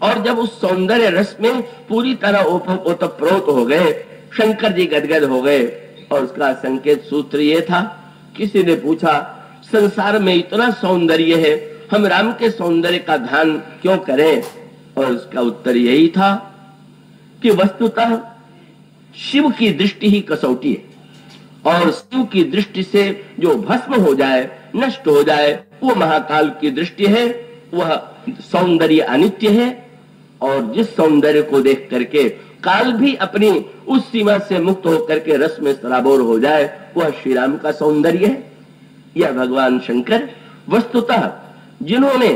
और जब उस सौंदर्य रस में पूरी तरह ओतप्रोत हो गए, शंकर जी गदगद हो गए। और उसका संकेत सूत्र ये था, किसी ने पूछा संसार में इतना सौंदर्य है, हम राम के सौंदर्य का ध्यान क्यों करें? और उसका उत्तर यही था कि वस्तुतः शिव की दृष्टि ही कसौटी है, और शिव की दृष्टि से जो भस्म हो जाए, नष्ट हो जाए, वो महाकाल की दृष्टि है। वह सौंदर्य अनित्य है, और जिस सौंदर्य को देख करके काल भी अपनी उस सीमा से मुक्त होकर के रस में सराबोर हो जाए, वह श्री राम का सौंदर्य है। यह भगवान शंकर वस्तुतः जिन्होंने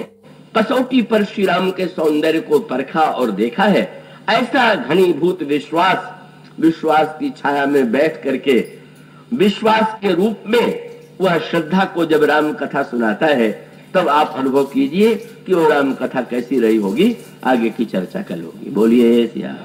कसौटी पर श्री राम के सौंदर्य को परखा और देखा है, ऐसा घनीभूत विश्वास की छाया में बैठ करके विश्वास के रूप में वह श्रद्धा को जब राम कथा सुनाता है, तब आप अनुभव कीजिए कि वो राम कथा कैसी रही होगी। आगे की चर्चा कल होगी। बोलिए सिया।